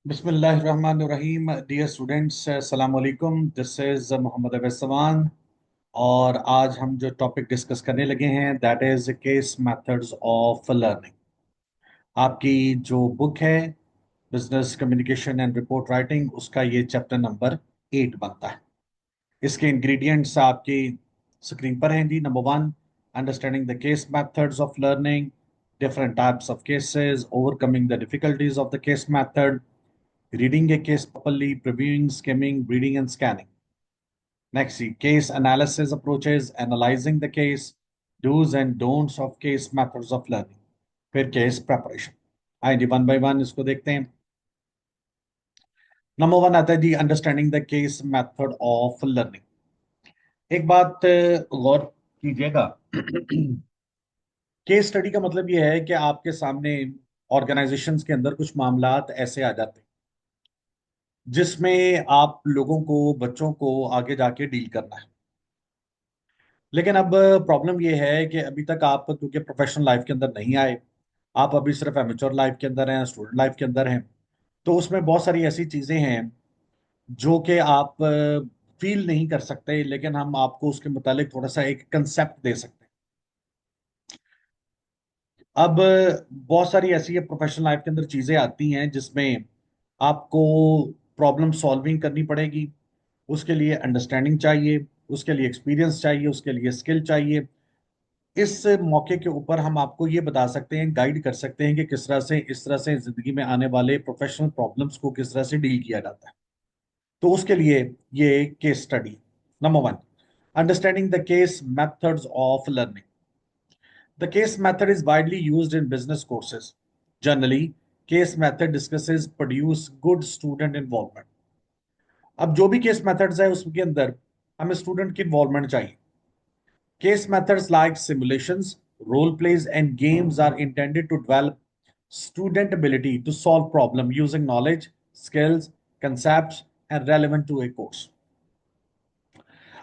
बिस्मिल्लाहिर्रहमानिर्रहीम। Dear students, अस्सलाम वालेकुम। दिस इज़ मोहम्मद अवैसमान और आज हम जो टॉपिक डिस्कस करने लगे हैं that is case methods of learning. आपकी जो बुक है business communication and report writing, उसका ये चैप्टर नंबर 8 बनता है। इसके इंग्रेडिएंट्स आपकी स्क्रीन पर हैं जी। Number 1, understanding the case methods of learning, different types of cases, overcoming the difficulties of the case method, reading a case properly, previewing, skimming, reading, and scanning. Next, see, case analysis approaches, analyzing the case, do's and don'ts of case methods of learning. फिर case preparation. आइए जी one by one इसको देखते हैं। Number one आता है जी, understanding the case method of learning. एक बात गौर कीजिएगा। केस स्टडी का मतलब यह है कि आपके सामने ऑर्गेनाइजेशंस के अंदर कुछ मामलात ऐसे आ जाते हैं जिसमें आप लोगों को, बच्चों को आगे जाके डील करना है। लेकिन अब प्रॉब्लम यह है कि अभी तक आप क्योंकि प्रोफेशनल लाइफ के अंदर नहीं आए, आप अभी सिर्फ एमेच्योर लाइफ के अंदर हैं, स्टूडेंट लाइफ के अंदर हैं। तो उसमें बहुत सारी ऐसी चीजें हैं जो कि आप फील नहीं कर सकते, लेकिन हम आपको उसके मुतालिक थोड़ा सा एक कंसेप्ट दे सकते हैं। अब बहुत सारी ऐसी प्रोफेशनल लाइफ के अंदर चीजें आती हैं जिसमें आपको प्रॉब्लम सॉल्विंग करनी पड़ेगी। उसके लिए अंडरस्टैंडिंग चाहिए, उसके लिए एक्सपीरियंस चाहिए, उसके लिए स्किल चाहिए। इस मौके के ऊपर हम आपको ये बता सकते हैं, गाइड कर सकते हैं कि किस तरह से, इस तरह से जिंदगी में आने वाले प्रोफेशनल प्रॉब्लम्स को किस तरह से डील किया जाता है। तो उसके लिए ये case study. Number one, understanding the case methods of learning. The case method is widely used in business courses. Generally case method discusses produce good student involvement. अब जो भी केस मेथड्स है उसके अंदर हमें स्टूडेंट की इन्वॉल्वमेंट चाहिए। Case methods like simulations, role plays, and games are intended to develop student ability to solve problem using knowledge, skills, concepts, and relevant to a course.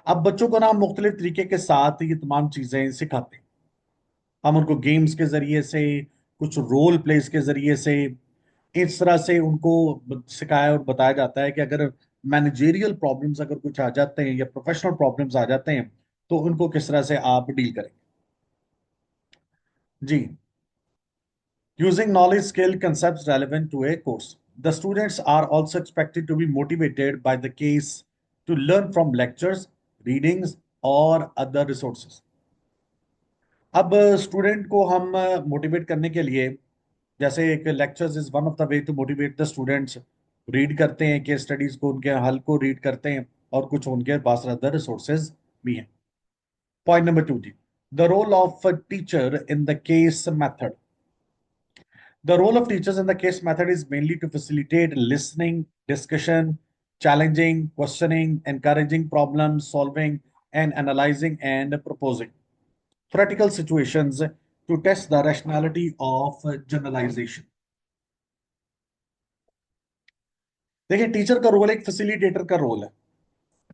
अब बच्चों को ना हम मुख्तलिफ तरीके के साथ ये तमाम चीजें सिखाते हैं। हम उनको गेम्स के जरिए से, कुछ रोल प्लेस के जरिए से, इस तरह से उनको सिखाया और बताया जाता है कि अगर मैनेजेरियल प्रॉब्लम्स अगर कुछ आ जाते हैं या प्रोफेशनल प्रॉब्लम्स आ जाते हैं तो उनको किस तरह से आप डील करें। जी, using knowledge, skill, concepts relevant to a course. The students are also expected to be motivated by the case to learn from lectures, readings, or other resources. अब स्टूडेंट को हम मोटिवेट करने के लिए, जैसे एक lectures is one of the way to motivate the students, read करते हैं केस स्टडीज को, उनके हल को रीड करते हैं, और कुछ उनके पास अदर रिसोर्सेज भी हैं। पॉइंट नंबर टू जी, the role of teacher in the case method. The role of teachers in the case method is mainly to facilitate listening, discussion, challenging, questioning, encouraging problem solving, and analyzing and proposing practical situations to test the rationality of generalization. देखिए, teacher का role एक facilitator का role है।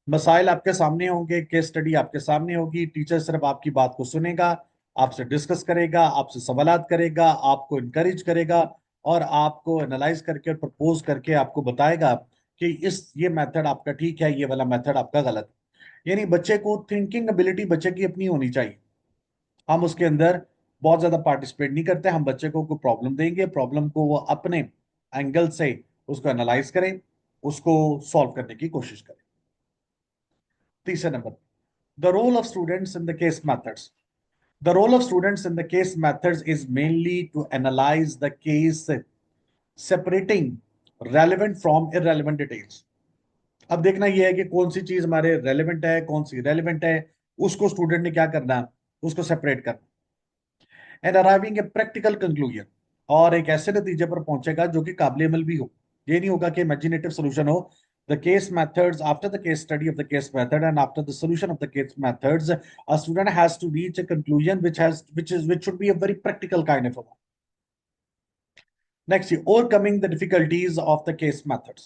मसाइल आपके सामने होंगे, case study आपके सामने होगी, टीचर सिर्फ आपकी बात को सुनेगा, आपसे डिस्कस करेगा, आपसे सवालात करेगा, आपको इनकरेज करेगा, और आपको एनालाइज करके और प्रपोज करके आपको बताएगा कि इस ये मेथड आपका ठीक है, ये वाला मेथड आपका गलत है। यानी बच्चे को थिंकिंग एबिलिटी बच्चे की अपनी होनी चाहिए। हम उसके अंदर बहुत ज्यादा पार्टिसिपेट नहीं करते। हम बच्चे को कोई प्रॉब्लम देंगे, प्रॉब्लम को वो अपने एंगल से उसको एनालाइज करें, उसको सॉल्व करने की कोशिश करें। तीसरा number, the role of students in the case methods. The role of students in the case methods is mainly to analyze the case, separating relevant from irrelevant details. अब देखना यह है कि कौन सी चीज हमारे रेलेवेंट है, कौन सी रेलेवेंट है, उसको स्टूडेंट ने क्या करना है, उसको सेपरेट करना, and arriving a practical conclusion, और एक ऐसे नतीजे पर पहुंचेगा जो कि काबिल अमल भी हो। ये नहीं होगा कि इमेजिनेटिव सोल्यूशन हो। The case methods, after the case study of the case method and after the solution of the case methods, a student has to reach a conclusion which should be a very practical kind of a one. Next, overcoming the difficulties of the case methods.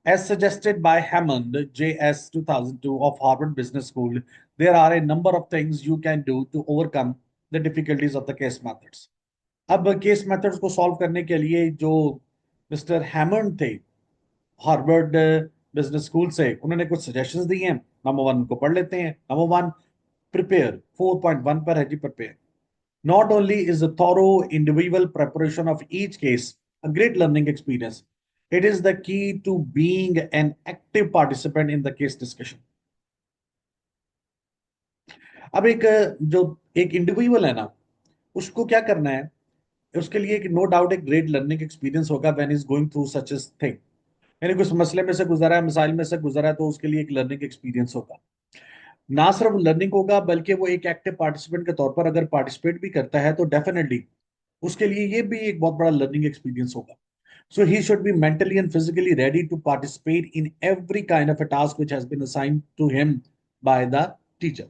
As suggested by Hammond, J.S. 2002 of Harvard Business School, there are a number of things you can do to overcome the difficulties of the case methods. अब case methods को solve करने के लिए जो mister Hammond थे, Harvard business school से, उन्होंने कुछ सजेशंस दिए हैं। नंबर वन को पढ़ लेते हैं। नंबर वन, प्रिपेयर, 4.1 पर है जी, prepare. Not only is the thorough individual preparation of each case a great learning experience, it is the key to being an active participant in the case discussion. अब एक जो एक individual है ना, उसको क्या करना है, उसके लिए नो डाउट एक ग्रेट लर्निंग एक्सपीरियंस होगा when is going through such a thing. यानी कुछ मसले में से गुजरा है, मिसाइल में से गुजरा है, तो उसके लिए एक लर्निंग एक्सपीरियंस होगा। ना सिर्फ लर्निंग होगा, बल्कि वो एक एक्टिव पार्टिसिपेंट के तौर पर अगर पार्टिसिपेट भी करता है तो डेफिनेटली उसके लिए ये भी एक बहुत बड़ा लर्निंग एक्सपीरियंस होगा। So he should be mentally and physically ready to participate in every kind of a task which has been assigned to him by the teacher.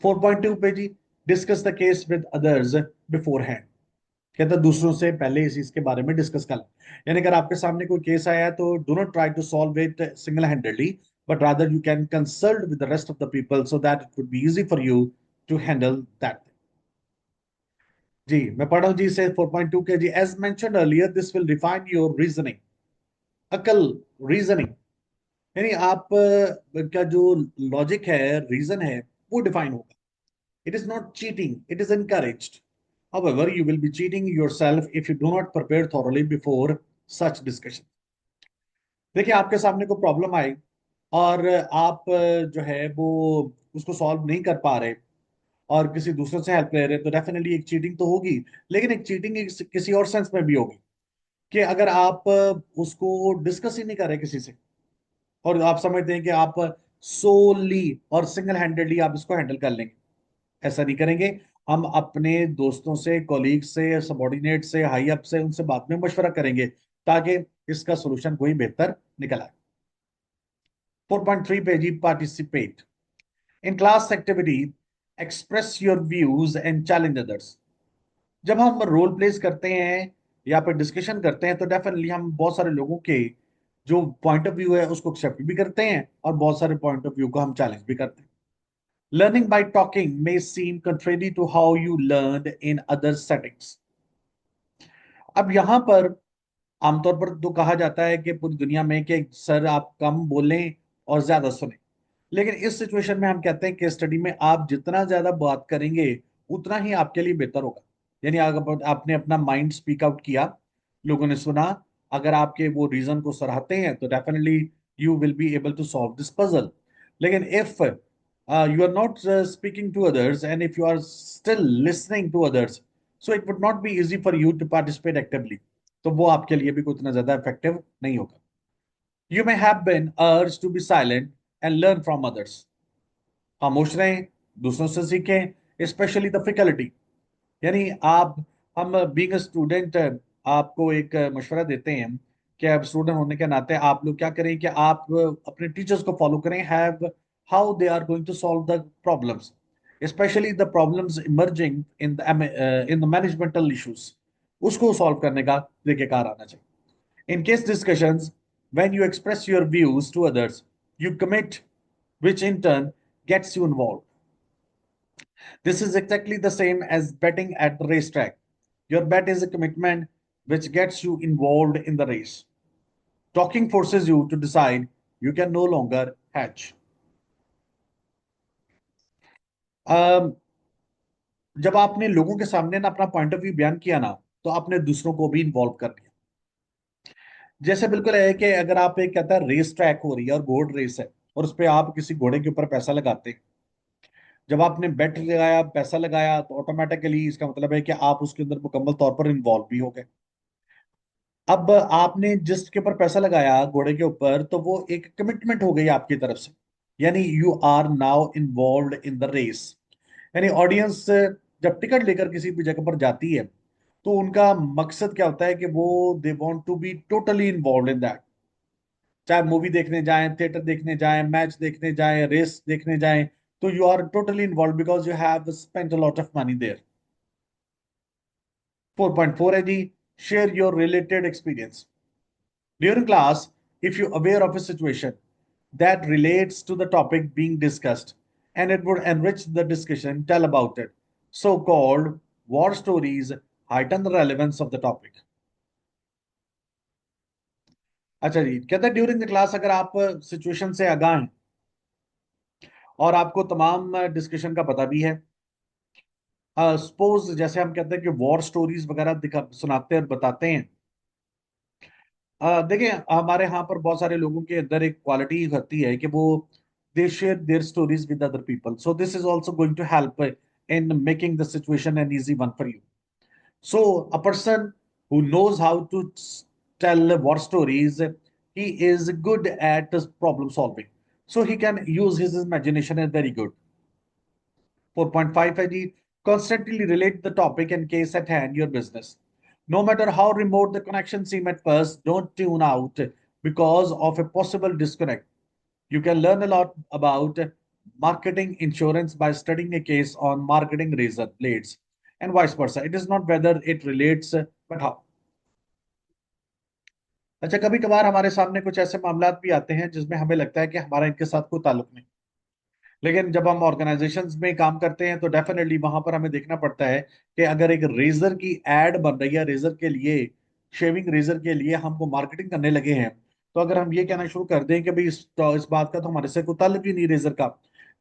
4.2 पे जी, discuss the case with others beforehand. कहता है दूसरों से पहले इस चीज के बारे में डिस्कस कर लें। यानी अगर आपके सामने कोई केस आया है तो do not try to solve it single handedly, but rather you can consult with the rest of the people so that it would be easy for you to handle that. जी मैं पढ़ा हूं जी से 4.2 के जी, as mentioned earlier this will refine your reasoning. अकल, reasoning, यानी आप का जो लॉजिक है, रीजन है, वो डिफाइन होगा। It is not cheating, it is encouraged. However, you will be cheating yourself if you do not prepare thoroughly before such discussion. देखिए आपके सामने कोई प्रॉब्लम आई और आप जो है वो उसको सॉल्व नहीं कर पा रहे और किसी दूसरे से हेल्प ले रहे, तो डेफिनेटली एक चीटिंग तो होगी। लेकिन एक चीटिंग किसी और सेंस में भी होगी कि अगर आप उसको डिस्कस ही नहीं कर रहे किसी से, और आप समझते हैं कि आप सोली और सिंगल हैंडेडली आप इसको हैंडल कर लेंगे। ऐसा नहीं करेंगे। हम अपने दोस्तों से, कॉलीग से, सबॉर्डिनेट से, हाई अप से, उनसे बाद में मशवरा करेंगे ताकि इसका सोल्यूशन कोई बेहतर निकल आए। 4.3 पे जी, participate in class activity, express your views and challenge others. जब हम रोल प्लेस करते हैं या फिर डिस्कशन करते हैं तो डेफिनेटली हम बहुत सारे लोगों के जो पॉइंट ऑफ व्यू है उसको एक्सेप्ट भी करते हैं और बहुत सारे पॉइंट ऑफ व्यू को हम चैलेंज भी करते हैं। Learning by talking may seem contrary to how you learn in other settings. अब यहां पर आमतौर पर तो कहा जाता है कि पूरी दुनिया में कि सर आप कम बोलें और ज्यादा सुने, लेकिन इस सिचुएशन में हम कहते हैं कि स्टडी में आप जितना ज्यादा बात करेंगे उतना ही आपके लिए बेहतर होगा। यानी अगर आपने अपना माइंड स्पीक आउट किया, लोगों ने सुना, अगर आपके वो रीजन को सराहते हैं तो definitely you will be able to solve this puzzle. लेकिन if you are not speaking to others and if you are still listening to others, so it would not be easy for you to participate actively. तो वो आपके लिए भी उतना ज्यादा effective नहीं होगा। You may have been urged to be silent and learn from others. खामोश रहें, दूसरों से सीखें, स्पेशली द फैकल्टी। यानी आप, हम बीइंग अ स्टूडेंट आपको एक मशवरा देते हैं कि आप स्टूडेंट होने के नाते आप लोग क्या करें कि आप अपने टीचर्स को फॉलो करें, have how they are going to solve the problems, especially the problems emerging in the managemental issues, उसको सॉल्व करने का तरीकेकार आना चाहिए। In case discussions, when you express your views to others, you commit, which in turn gets you involved. This is exactly the same as betting at the racetrack. Your bet is a commitment which gets you involved in the race. Talking forces you to decide you can no longer hedge. Um, जब आपने लोगों के सामने ना अपना point of view बयान किया ना, तो आपने दूसरों को भी इन्वॉल्व कर लिया। जैसे बिल्कुल है कि अगर आप एक कहता है रेस ट्रैक हो रही है और घोड़ रेस है और उस पर आप किसी घोड़े के ऊपर पैसा लगाते हैं, जब आपने बेट लगाया, पैसा लगाया, तो ऑटोमेटिकली इसका मतलब है कि आप उसके अंदर मुकम्मल तौर पर इन्वॉल्व भी हो गए। अब आपने जिसके ऊपर पैसा लगाया घोड़े के ऊपर, तो वो एक कमिटमेंट हो गई आपकी तरफ से। यानी you are now involve in the race. यानी ऑडियंस जब टिकट लेकर किसी भी जगह पर जाती है तो उनका मकसद क्या होता है कि वो they want to be totally involve in that. चाहे मूवी देखने जाएं, थिएटर देखने जाएं, मैच देखने जाएं, रेस देखने जाएं, तो you are totally involve because you have spent a lot of money there. 4.4 है जी, share your related experience during class। if you aware of a situation that relates to the topic being discussed and it would enrich the discussion, tell about it. So called war stories heighten the relevance of the topic. अच्छा जी, कहते हैं during the class अगर आप situation से आगाह हैं और आपको तमाम डिस्कशन का पता भी है, सपोज जैसे हम कहते हैं कि वॉर स्टोरीज वगैरह दिखा सुनाते हैं और बताते हैं। देखिए हमारे यहाँ पर बहुत सारे लोगों के अंदर एक क्वालिटी होती है कि वो they share their stories with other people, so this is also going to help in making the situation an easy one for you. So a person who knows how to tell war stories, he is good at problem solving. So he can use his imagination and very good. 4.5 है जी, constantly relate the topic and case at hand your business. No matter how remote the connection seem at first, don't tune out because of a possible disconnect. You can learn a lot about marketing insurance by studying a case on marketing razor blades and vice versa. It is not whether it relates, but how. अच्छा, कभी कभार हमारे सामने कुछ ऐसे मामला भी आते हैं जिसमें हमें लगता है कि हमारा इनके साथ कोई ताल्लुक नहीं, लेकिन जब हम ऑर्गेनाइजेशंस में काम करते हैं तो डेफिनेटली वहां पर हमें देखना पड़ता है कि अगर एक रेजर की एड बन रही है, रेजर के लिए, शेविंग रेजर के लिए हमको मार्केटिंग करने लगे हैं, तो अगर हम ये कहना शुरू कर दें कि भाई इस बात का तो हमारे से कोई ताल्लुक ही नहीं रेजर का,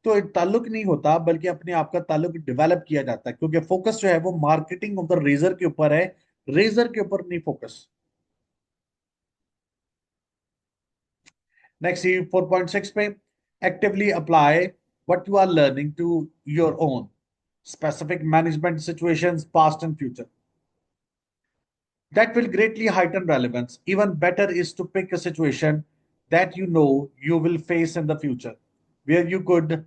तो एक ताल्लुक नहीं होता बल्कि अपने आप का ताल्लुक डेवलप किया जाता है, क्योंकि फोकस जो है वो मार्केटिंग ऑफ द रेजर के ऊपर है, रेजर के ऊपर नहीं फोकस. नेक्स्ट 4.6 पे, actively apply what you are learning to your own specific management situations, past and future. That will greatly heighten relevance. Even better is to pick a situation that you know you will face in the future, where you could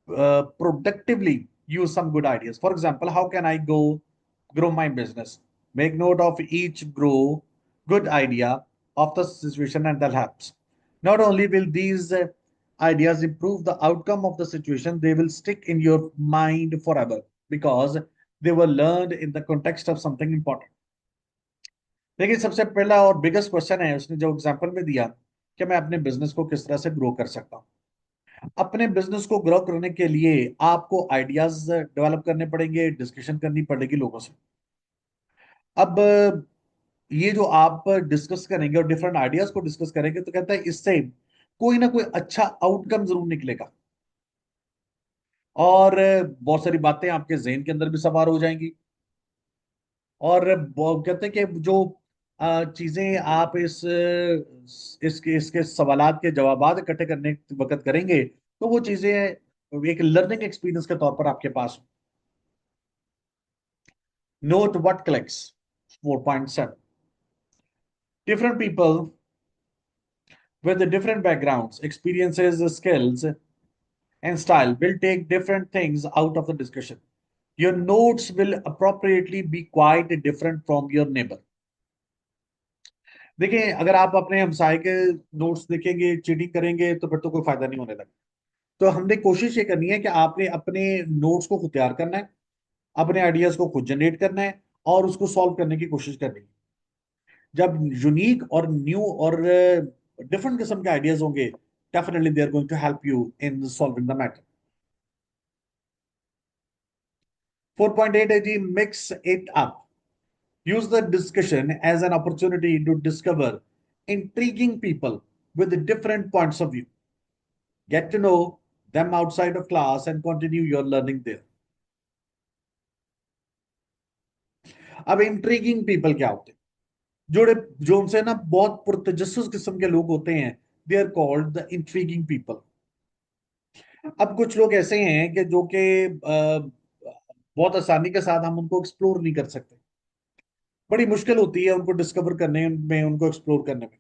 productively use some good ideas. For example, how can I go grow my business? Make note of each grow good idea of the situation and that helps. Not only will these ideas improve the outcome of the situation, they will stick in your mind forever because they were learned in the context of something important. देखिए सबसे पहला और biggest question है उसने जो example में दिया कि मैं अपने बिजनेस को किस तरह से ग्रो कर सकता हूँ. अपने बिजनेस को ग्रो करने के लिए आपको आइडियाज डेवलप करने पड़ेंगे, डिस्कशन करनी पड़ेगी लोगों से. अब ये जो आप डिस्कस करेंगे और डिफरेंट आइडियाज को डिस्कस करेंगे तो कहता है इससे कोई ना कोई अच्छा आउटकम जरूर निकलेगा, और बहुत सारी बातें आपके जहन के अंदर भी सवार हो जाएंगी. और कहते हैं कि जो चीजें आप इसके इसके सवालात के जवाबात इकट्ठे करने वक्त करेंगे तो वो चीजें एक लर्निंग एक्सपीरियंस के तौर पर आपके पास. Note what clicks. 4.7, different people with the different backgrounds, experiences, skills, and style will take different things out of the discussion. Your notes will appropriately be quite different from your neighbor. देखिए अगर आप अपने हमसाए के notes देखेंगे, cheating करेंगे तो फिर तो कोई फायदा नहीं होने लगा. तो हमने कोशिश ये करनी है कि आपने अपने नोट्स को खुद तैयार करना है, अपने आइडियाज को खुद जनरेट करना है और उसको सॉल्व करने की कोशिश करनी है. जब यूनिक और न्यू और डिफरेंट किस्म के आइडियाज होंगे, definitely they are going to help you in solving the matter. 4.8 है जी, mix it up. Use the discussion as an opportunity to discover intriguing people with different points of view. Get to know them outside of class and continue your learning there. अब intriguing people क्या होते हैं? जो जो उनसे ना बहुत पुरतजस्सुस किस्म के लोग होते हैं, they are called the intriguing people. अब कुछ लोग ऐसे हैं कि जो कि बहुत आसानी के साथ हम उनको एक्सप्लोर नहीं कर सकते, बड़ी मुश्किल होती है उनको डिस्कवर करने में, उनको एक्सप्लोर करने में.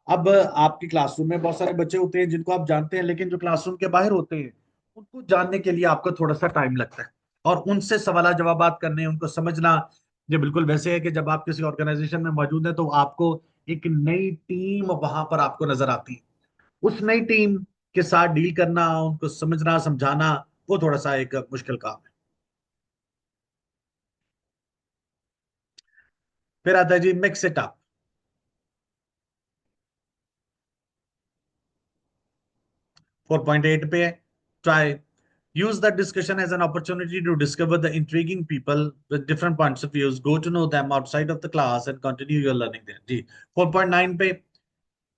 अब आपकी क्लासरूम में बहुत सारे बच्चे होते हैं जिनको आप जानते हैं, लेकिन जो क्लासरूम के बाहर होते हैं उनको जानने के लिए आपको थोड़ा सा टाइम लगता है, और उनसे सवाल जवाबात करने, उनको समझना. ये बिल्कुल वैसे है कि जब आप किसी ऑर्गेनाइजेशन में मौजूद हैं तो आपको एक नई टीम वहां पर आपको नजर आती है. उस नई टीम के साथ डील करना, उनको समझना समझाना, वो थोड़ा सा एक मुश्किल काम है. फिर आता है जी मिक्स इट अप. 4.8 पे try Use that discussion as an opportunity to discover the intriguing people with different points of views. Go to know them outside of the class and continue your learning there. जी 4.9 पे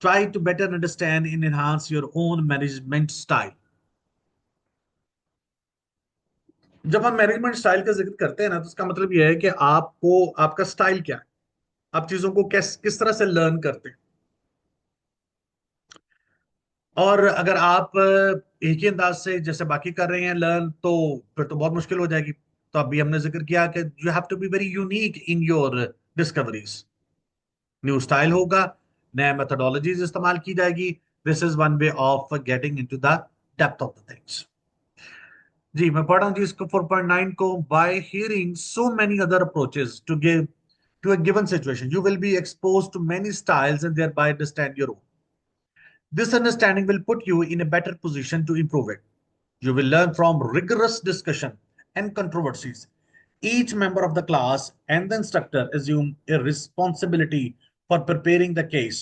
try to better understand and enhance your own management style. जब हम management style का जिक्र करते हैं ना, तो उसका मतलब यह है कि आपको आपका स्टाइल क्या है, आप चीजों को किस तरह से लर्न करते हैं। और अगर आप एक ही अंदाज से जैसे बाकी कर रहे हैं लर्न, तो फिर तो बहुत मुश्किल हो जाएगी। तो अभी हमने जिक्र किया कि you have to be very unique in your discoveries. New style होगा, नया मेथोडोलॉजीज इस्तेमाल की जाएगी। This is one way of getting into the depth of the things. जी मैं पढ़ रहा हूँ जी इसको 4.9 को। By hearing so many other approaches to give to a given situation you will be expose to many styles and thereby understand your own. This understanding will put you in a better position to improve it. You will learn from rigorous discussion and controversies. Each member of the class and the instructor assume a responsibility for preparing the case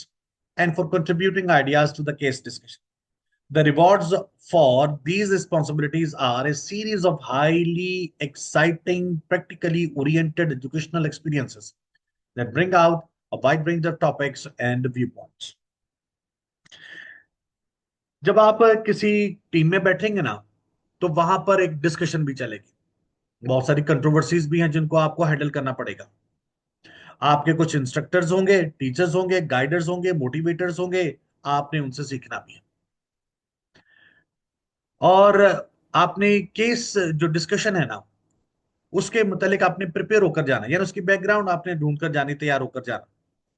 and for contributing ideas to the case discussion. The rewards for these responsibilities are a series of highly exciting, practically oriented educational experiences that bring out a wide range of topics and viewpoints. जब आप किसी team में बैठेंगे ना, तो वहां पर एक डिस्कशन भी चलेगी। बहुत सारी कंट्रोवर्सीज भी हैं जिनको आपको हैंडल करना पड़ेगा। आपके कुछ इंस्ट्रक्टर्स होंगे, टीचर्स होंगे, गाइडर्स होंगे, मोटिवेटर्स होंगे। आपने उनसे सीखना भी है। और आपने केस जो डिस्कशन है ना, उसके मुतालिक आपने प्रिपेयर होकर जाना, यानी उसकी बैकग्राउंड आपने ढूंढ कर जानी, तैयार होकर जाना,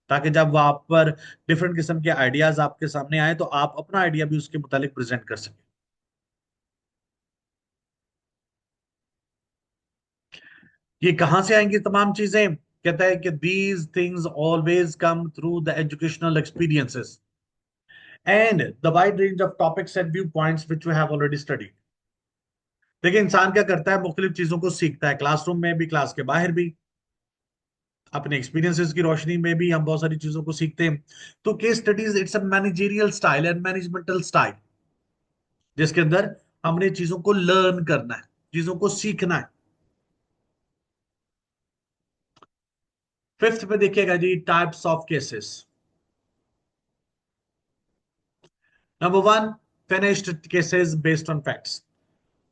ताकि जब वहां पर डिफरेंट किस्म के आइडियाज आपके सामने आए, तो आप अपना आइडिया भी उसके मुतालिक प्रेजेंट कर सकें। ये कहां से आएंगी तमाम चीजें? कहता है कि these things always come through the educational experiences and the wide range of topics and view points which we have already studied. देखिए इंसान क्या करता है, मुख्तलिफ चीजों को सीखता है, क्लासरूम में भी, क्लास के बाहर भी, अपने एक्सपीरियंसेस की रोशनी में भी हम बहुत सारी चीजों को सीखते हैं। तो case studies it's a managerial style and managemental style, जिसके अंदर हमने चीजों को लर्न करना है, चीजों को सीखना है। फिफ्थ पे देखिएगा जी, types of cases. Number one, finished cases based on facts.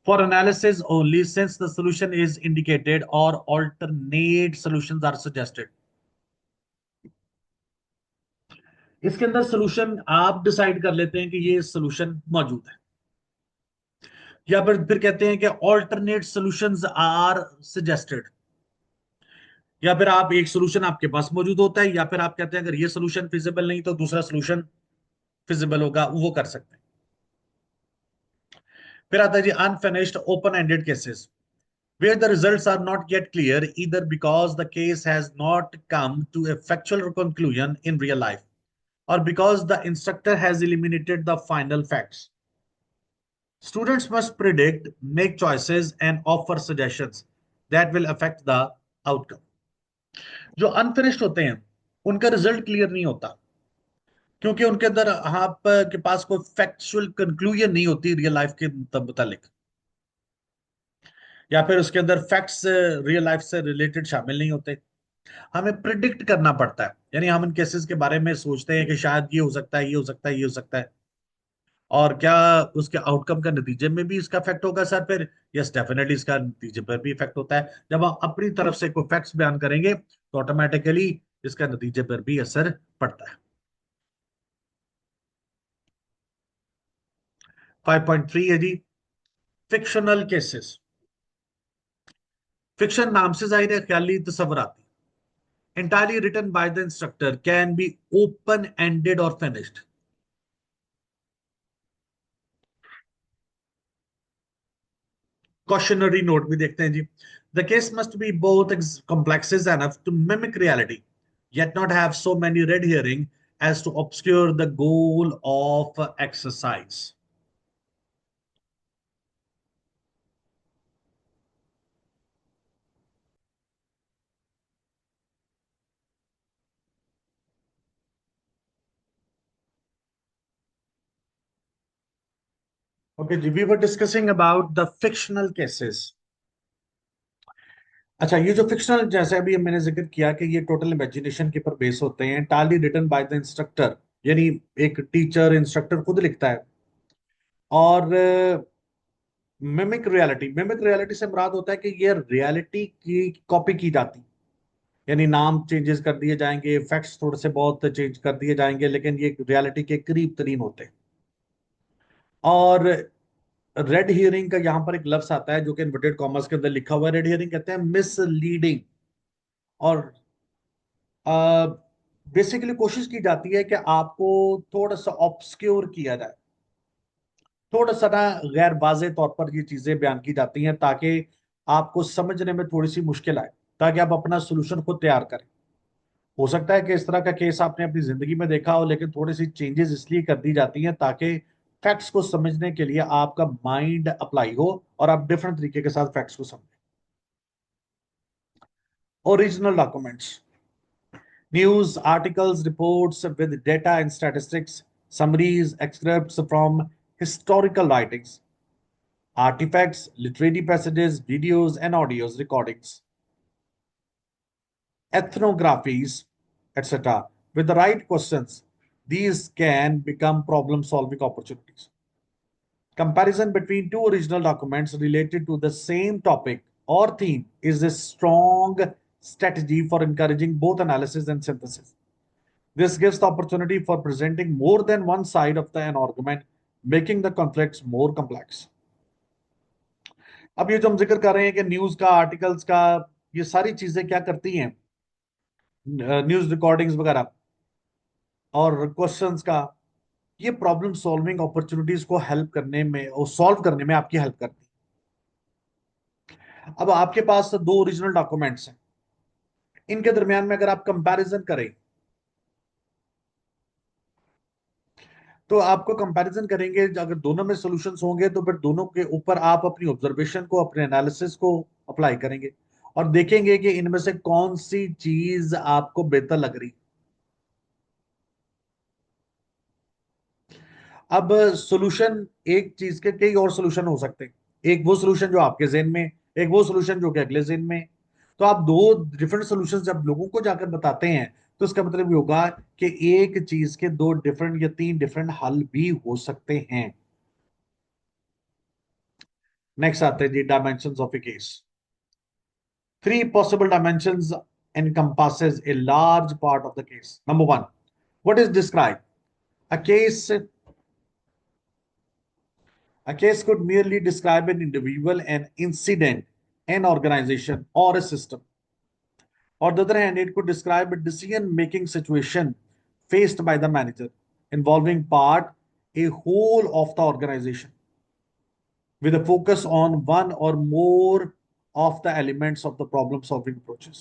For analysis only, since the solution is indicated or alternate solutions are suggested. इसके अंदर सोल्यूशन आप डिसाइड कर लेते हैं कि ये सोल्यूशन मौजूद है, या फिर कहते हैं कि ऑल्टरनेट सॉल्यूशंस आर सजेस्टेड। या फिर आप एक सोल्यूशन आपके पास मौजूद होता है, या फिर आप कहते हैं अगर ये सोल्यूशन फिजिबल नहीं तो दूसरा सोल्यूशन फिजिबल होगा, वो कर सकते हैं। फिर आता है जी unfinished open ended cases, where the results are not yet clear either because the case has not come to a factual conclusion in real life or because the instructor has eliminated the final facts. Students must predict, make choices, and offer suggestions that will affect the outcome. जो unfinished होते हैं उनका result clear नहीं होता, क्योंकि उनके अंदर आप के पास कोई फैक्चुअल कंक्लूजन नहीं होती रियल लाइफ के मुतालिक, या फिर उसके अंदर फैक्ट्स रियल लाइफ से रिलेटेड शामिल नहीं होते। हमें प्रिडिक्ट करना पड़ता है, यानी हम इन केसेस के बारे में सोचते हैं कि शायद ये हो सकता है, ये हो सकता है, ये हो सकता है, और क्या उसके आउटकम का नतीजे में भी इसका इफेक्ट होगा सर? फिर यस डेफिनेटली इसका नतीजे पर भी इफेक्ट होता है। जब हम अपनी तरफ से कोई फैक्ट्स बयान करेंगे, तो ऑटोमेटिकली इसका नतीजे पर भी असर पड़ता है। 5.3 है जी, फिक्शनल केसेस। फिक्शन नाम से जाहिर है ख्याली तस्वर आती है। entirely written by the instructor can be open ended or finished. Cautionary note भी देखते हैं जी। The case must be both complexes enough to mimic reality, yet not have so many red herring as to obscure the goal of exercise. Okay जी, we were discussing about the fictional cases. अच्छा, ये जो fictional, जैसे अभी मैंने जिक्र किया कि ये टोटल इमेजिनेशन के ऊपर बेस होते हैं, entirely written by the instructor, यानी एक टीचर इंस्ट्रक्टर खुद लिखता है। और मिमिक रियलिटी से मुराद होता है कि ये रियलिटी की कॉपी की जाती, यानी नाम चेंजेस कर दिए जाएंगे, फैक्ट्स थोड़े से बहुत चेंज कर दिए जाएंगे, लेकिन ये रियलिटी के करीब तरीन होते हैं। और रेड हियरिंग का यहाँ पर एक लफ्ज आता है जो कि इन्वर्टेड कॉमर्स के अंदर लिखा हुआ है। रेड हियरिंग कहते हैं मिसलीडिंग। और बेसिकली कोशिश की जाती है कि आपको थोड़ा सा ऑब्सक्योर किया जाए, थोड़ा सा ना गैर वाजे तौर पर ये चीजें बयान की जाती हैं, ताकि आपको समझने में थोड़ी सी मुश्किल आए, ताकि आप अपना सोल्यूशन खुद तैयार करें। हो सकता है कि इस तरह का केस आपने अपनी जिंदगी में देखा हो, लेकिन थोड़ी सी चेंजेस इसलिए कर दी जाती हैं ताकि फैक्ट्स को समझने के लिए आपका माइंड अप्लाई हो और आप डिफरेंट तरीके के साथ फैक्ट्स को समझें। Original documents, news articles, reports with data and statistics, summaries, excerpts from historical writings, artifacts, literary passages, videos and audios, recordings, ethnographies, etc. With the right questions, these can become problem solving opportunities. Comparison between two original documents related to the same topic or theme is a strong strategy for encouraging both analysis and synthesis. This gives the opportunity for presenting more than one side of an argument, making the conflicts more complex. अब ये जो हम जिक्र कर रहे हैं कि news का, आर्टिकल्स का, ये सारी चीजें क्या करती हैं, न्यूज रिकॉर्डिंग्स वगैरह और क्वेश्चंस का, ये प्रॉब्लम सॉल्विंग अपॉर्चुनिटीज को हेल्प करने में और सॉल्व करने में आपकी हेल्प करती है। अब आपके पास दो ओरिजिनल डॉक्यूमेंट्स हैं, इनके दरमियान में अगर आप कंपैरिजन करें, तो आपको कंपैरिजन करेंगे, अगर दोनों में सॉल्यूशंस होंगे तो फिर दोनों के ऊपर आप अपनी ऑब्जर्वेशन को, अपने एनालिसिस को अप्लाई करेंगे और देखेंगे कि इनमें से कौन सी चीज आपको बेहतर लग रही। अब सॉल्यूशन, एक चीज के कई और सॉल्यूशन हो सकते हैं। एक वो सॉल्यूशन जो आपके जेहन में, एक वो सॉल्यूशन जो कि अगले जेहन में। तो आप दो डिफरेंट सॉल्यूशंस जब लोगों को जाकर बताते हैं, तो इसका मतलब ये होगा कि एक चीज के दो डिफरेंट या तीन डिफरेंट हल भी हो सकते हैं। नेक्स्ट आते हैं जी, dimensions of a case. Three possible dimensions encompasses a large part of the case. Number one, what is described? A case, a case could merely describe an individual, an incident, an organization, or a system. On the other hand, it could describe a decision-making situation faced by the manager, involving part, a whole of the organization, with a focus on one or more of the elements of the problem-solving approaches.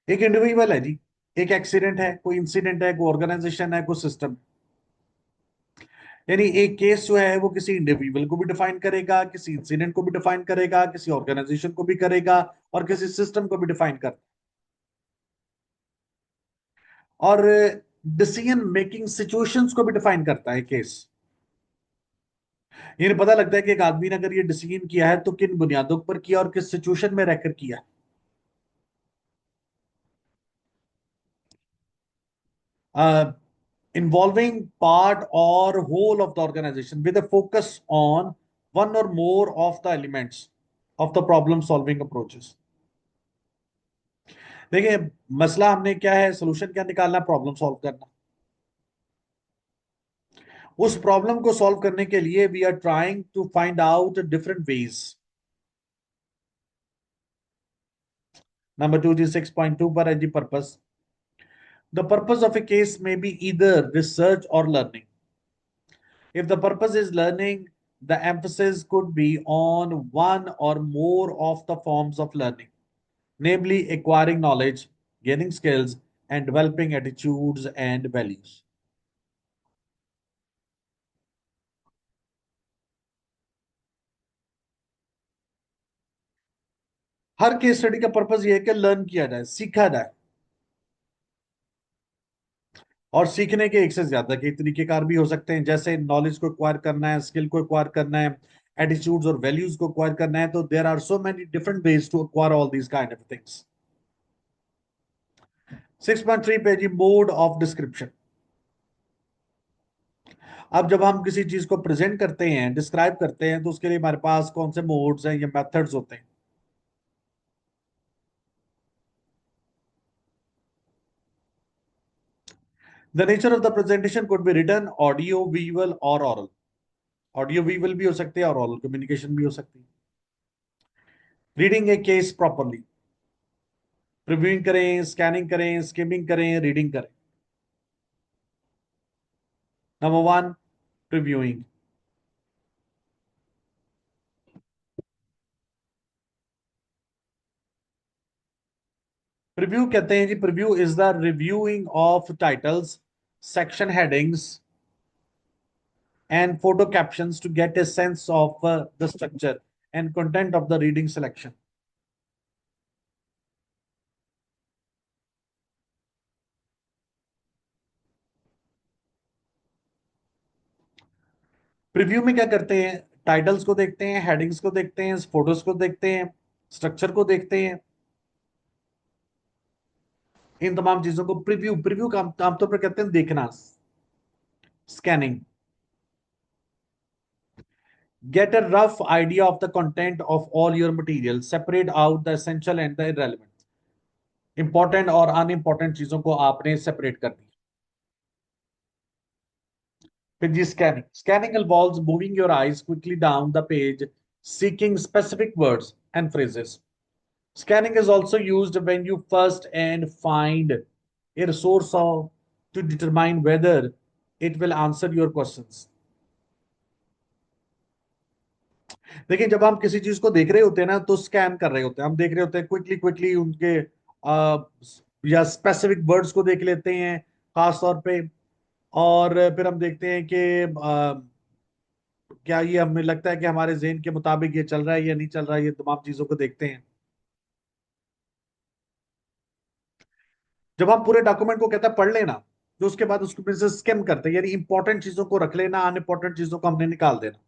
एक individual है जी, एक accident है, कोई incident है, कोई organisation है, कोई system. यानी एक केस जो है वो किसी इंडिविजुअल को भी डिफाइन करेगा, किसी इंसिडेंट को भी डिफाइन करेगा, किसी ऑर्गेनाइजेशन को भी करेगा और किसी सिस्टम को भी डिफाइन कर, और डिसीजन मेकिंग सिचुएशंस को भी डिफाइन करता है केस। ये पता लगता है कि एक आदमी ने अगर ये डिसीजन किया है तो किन बुनियादों पर किया और किस सिचुएशन में रहकर किया। Involving part or whole of the organization with a focus on one or more of the elements of the problem solving approaches. देखिए, मसला हमने क्या है, सोल्यूशन क्या निकालना, प्रॉब्लम सॉल्व करना। उस प्रॉब्लम को सॉल्व करने के लिए we are trying to find out different ways. Number two जी, 6.2 पर है जी, purpose. The purpose of a case may be either research or learning. If the purpose is learning, the emphasis could be on one or more of the forms of learning, namely acquiring knowledge, gaining skills, and developing attitudes and values. Her case study का purpose यह है कि learn किया जाए, सीखा जाए। और सीखने के एक से ज्यादा के तरीकेकार भी हो सकते हैं, जैसे नॉलेज को एक्वायर करना है, स्किल को एक्वायर करना है, एटीट्यूड्स और वैल्यूज को एक्वायर करना है, तो there are so many different ways to acquire all these kind of things. 6.3 पे जी, मोड ऑफ डिस्क्रिप्शन। अब जब हम किसी चीज को प्रेजेंट करते हैं, डिस्क्राइब करते हैं, तो उसके लिए हमारे पास कौन से मोड्स हैं या मेथड्स होते हैं? The nature of the presentation could be written, audio, visual और ऑरल। ऑडियो विजुअल भी हो सकते हैं और ऑरल कम्युनिकेशन भी हो सकती है। Reading a case properly, reviewing करें, स्कैनिंग करें, स्किमिंग करें, रीडिंग करें। Number one, previewing. प्रीव्यू कहते हैं जी, preview is the reviewing of titles, section headings and photo captions to get a sense of the structure and content of the reading selection. Preview में क्या करते हैं? Titles को देखते हैं, हेडिंग्स को देखते हैं, फोटोज को देखते हैं, स्ट्रक्चर को देखते हैं। इन तमाम चीजों को प्रीव्यू प्रीव्यू का आमतौर पर कहते हैं देखना। Scanning, get a rough idea of the content of all your material, separate out the essential and the irrelevant। Important और अनइंपॉर्टेंट चीजों को आपने सेपरेट कर दिया। फिर जी, scanning. Scanning involves moving your eyes quickly down the page, seeking specific words and phrases. Scanning is also used when you first and find a resource to determine whether it will answer your questions. देखिए, जब हम किसी चीज को देख रहे होते हैं ना, तो स्कैन कर रहे होते हैं, हम देख रहे होते हैं क्विकली क्विकली उनके या स्पेसिफिक वर्ड्स को देख लेते हैं खास तौर पे। और फिर हम देखते हैं कि क्या ये हमें लगता है कि हमारे ज़हन के मुताबिक ये चल रहा है या नहीं चल रहा है, ये तमाम चीजों को देखते हैं। जब हम पूरे डॉक्यूमेंट को कहता है पढ़ लेना, तो उसके बाद उसको फिर से स्किम करते हैं, यानी इंपॉर्टेंट चीजों को रख लेना, अनइंपॉर्टेंट चीजों को हमने निकाल देना।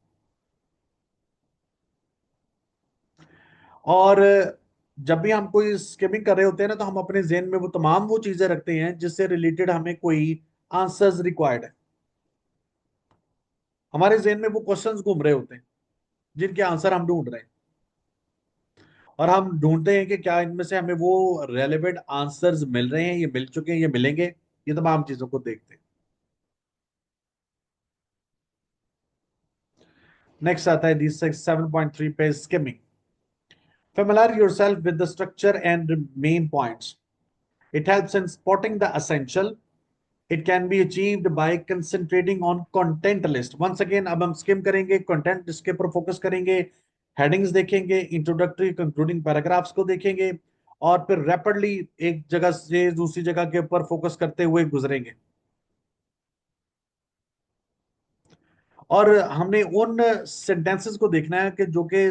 और जब भी हम कोई स्किमिंग कर रहे होते हैं ना, तो हम अपने जेहन में वो तमाम वो चीजें रखते हैं जिससे रिलेटेड हमें कोई आंसर्स रिक्वायर्ड है। हमारे जेहन में वो क्वेश्चंस घूम रहे होते हैं जिनके आंसर हम ढूंढ रहे हैं, और हम ढूंढते हैं कि क्या इनमें से हमें वो रेलेवेंट आंसर्स मिल रहे हैं, ये मिल चुके हैं, ये मिलेंगे। ये तमाम चीजों को देखते हैं। नेक्स्ट आता है दी 7.3 पे, skimming. Familiar yourself with the structure and main points. It helps in spotting the essential. It can be achieved by concentrating on content list. Once again, अब हम स्किम करेंगे, कंटेंट इसके ऊपर फोकस करेंगे, हेडिंग्स देखेंगे, इंट्रोडक्टरी कंक्लूडिंग पैराग्राफ्स को देखेंगे, और फिर रैपिडली एक जगह से दूसरी जगह के ऊपर फोकस करते हुए गुजरेंगे। और हमने उन सेंटेंसेस को देखना है कि जो कि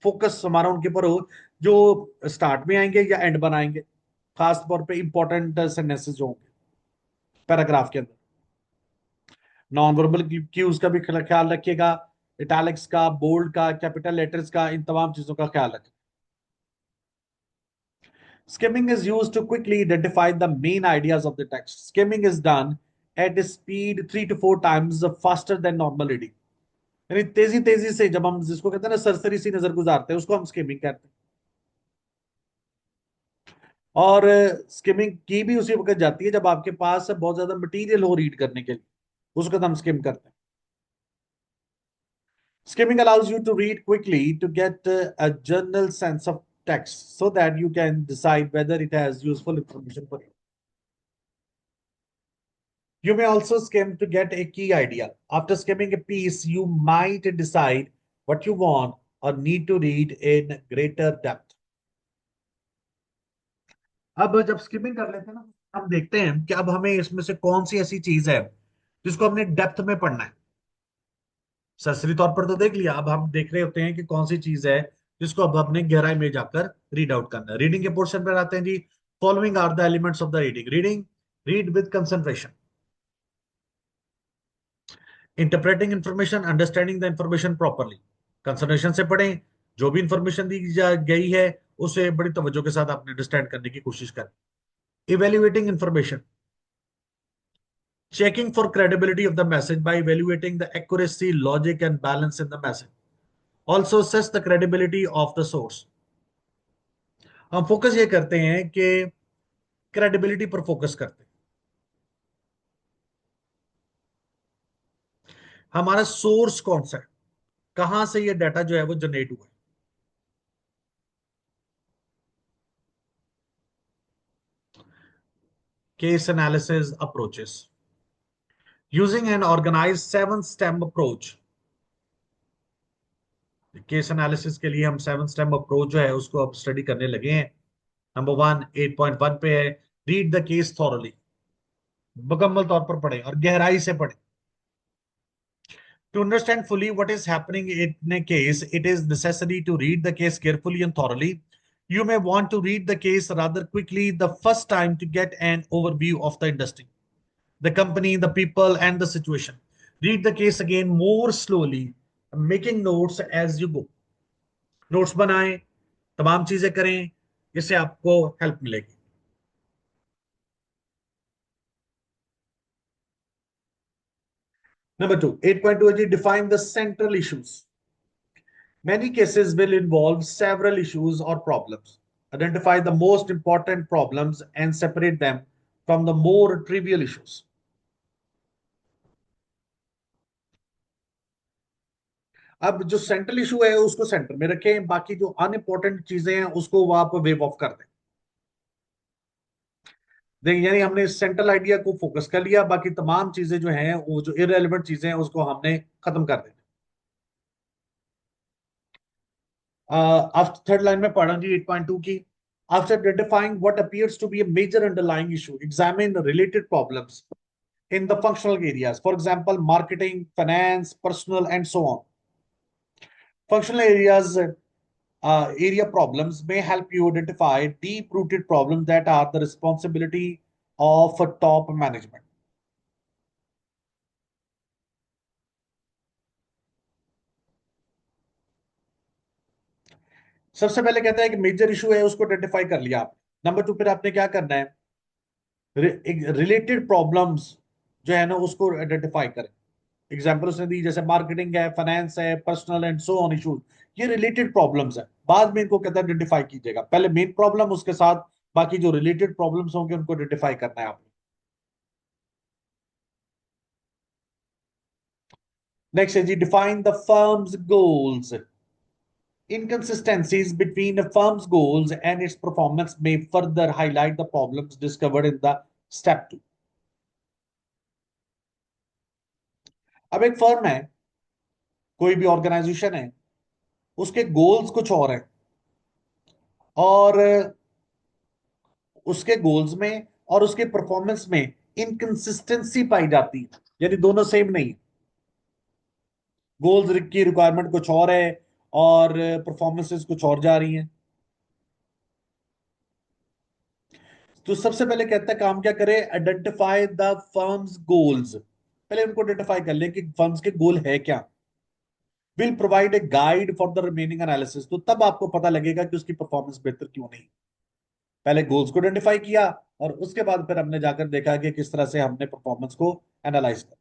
फोकस हमारा उनके ऊपर हो, जो स्टार्ट में आएंगे या एंड बनाएंगे, खास तौर पे इंपॉर्टेंट सेंटेंसेस जो होंगे पैराग्राफ के अंदर। नॉन वर्बल क्यूज का भी ख्याल रखिएगा, इटैलिक्स का, बोल्ड का, कैपिटल लेटर्स का, इन तमाम चीजों का ख्याल रखें। skimming is used to quickly identify the main ideas of the text. Skimming is done at a speed 3 to 4 times faster than normal reading। यानी तेजी तेजी से जब हम जिसको कहते हैं ना सरसरी सी नजर गुजारते हैं, उसको हम स्किमिंग कहते हैं। और स्किमिंग की भी उसी वक्त जाती है जब आपके पास बहुत ज्यादा मटेरियल हो रीड करने के लिए, उसको तो हम स्किम करते हैं। skimming allows you to read quickly to get a general sense of text so that you can decide whether it has useful information for you. You may also skim to get a key idea. After skimming a piece, you might decide what you want or need to read in greater depth. अब जब skimming कर लेते हैं ना, हम देखते हैं कि अब हमें इसमें से कौन सी ऐसी चीज है जिसको हमने डेप्थ में पढ़ना है। सरसरी तौर पर तो देख लिया, अब हम देख रहे होते हैं कि कौन सी चीज है जिसको अब हमने गहराई में जाकर रीड आउट करना है। रीडिंग के पोर्शन पर आते हैं जी। Following are the elements of the reading. Reading, read with concentration. Interpreting information, understanding the information properly, concentration से पढ़ें, जो भी इंफॉर्मेशन दी गई है उसे बड़ी तवज्जो के साथ आपने अंडरस्टैंड करने की कोशिश करें। Evaluating information, checking for credibility of the message by evaluating the accuracy, logic, and balance in the message. Also assess the credibility of the source. हम फोकस ये करते हैं कि क्रेडिबिलिटी पर फोकस करते हैं। हमारा सोर्स कौन सा है, कहां से ये डाटा जो है वो जनरेट हुआ है। Case analysis approaches, using an organised 7 step approach. Case analysis के लिए हम 7 स्टेप अप्रोच जो है उसको अब स्टडी करने लगे हैं। नंबर 1 8.1 पे है, रीड द केस थॉरली, मुकम्मल तौर पर पढ़ें और गहराई से पढ़ें। To understand fully what is happening in a case, it is necessary to read the case carefully and thoroughly. You may want to read the case rather quickly the first time to get an overview of the industry, the company, the people, and the situation. Read the case again more slowly, making notes as you go. Notes बनाएं, तमाम चीजें करें, इससे आपको help मिलेगी। Number 2, 8.2, define the central issues. Many cases will involve several issues or problems. Identify the most important problems and separate them from the more trivial issues. अब जो central issue है उसको सेंटर में रखें, बाकी जो अनइंपॉर्टेंट चीजें हैं उसको वो आप वेव ऑफ कर दें। देखिए, यानी हमने सेंट्रल आइडिया को फोकस कर लिया, बाकी तमाम चीजें जो हैं वो जो इररेलेवेंट चीजें हैं उसको हमने खत्म कर देना। आफ्टर थर्ड लाइन में पढ़ा जी 8.2 की, after identifying what appears to be a major underlying issue, examine the related problems in the functional areas. For example, marketing, finance, personal, and so on. Functional areas, area problems may help you identify deep-rooted problems that are the responsibility of top management. सबसे पहले कहता है कि major issue है उसको identify कर लिया आपने। नंबर 2 फिर आपने क्या करना है, रिलेटेड प्रॉब्लम्स जो है ना उसको आइडेंटिफाई करें। एग्जाम्पल उसने दी जैसे मार्केटिंग है, फाइनेंस है, personal and so on issues, ये रिलेटेड प्रॉब्लम्स है। बाद में इनको कहता है आइडेंटिफाई कीजिएगा, पहले मेन प्रॉब्लम उसके साथ बाकी जो रिलेटेड प्रॉब्लम्स होंगे उनको आइडेंटिफाई करना है आपने। नेक्स्ट है जी, define the firm's goals. Inconsistencies between a firm's goals and its performance may further highlight the problems discovered in the step 2. अब एक फर्म है, कोई भी ऑर्गेनाइजेशन है, उसके गोल्स कुछ और हैं और उसके गोल्स में और उसके परफॉर्मेंस में इनकंसिस्टेंसी पाई जाती है, यानी दोनों सेम नहीं। गोल्स की रिक्वायरमेंट कुछ और है और परफॉर्मेंसेस कुछ और जा रही हैं। तो सबसे पहले कहता है काम क्या करे, आइडेंटिफाई द फर्म्स गोल्स। पहले उनको आइडेंटिफाई कर ले कि फर्म्स के गोल है क्या। Will provide a guide for the remaining analysis, तो तब आपको पता लगेगा कि उसकी परफॉर्मेंस बेहतर क्यों नहीं। पहले गोल्स को आइडेंटिफाई किया और उसके बाद फिर हमने जाकर देखा कि किस तरह से हमने परफॉर्मेंस को एनालाइज किया।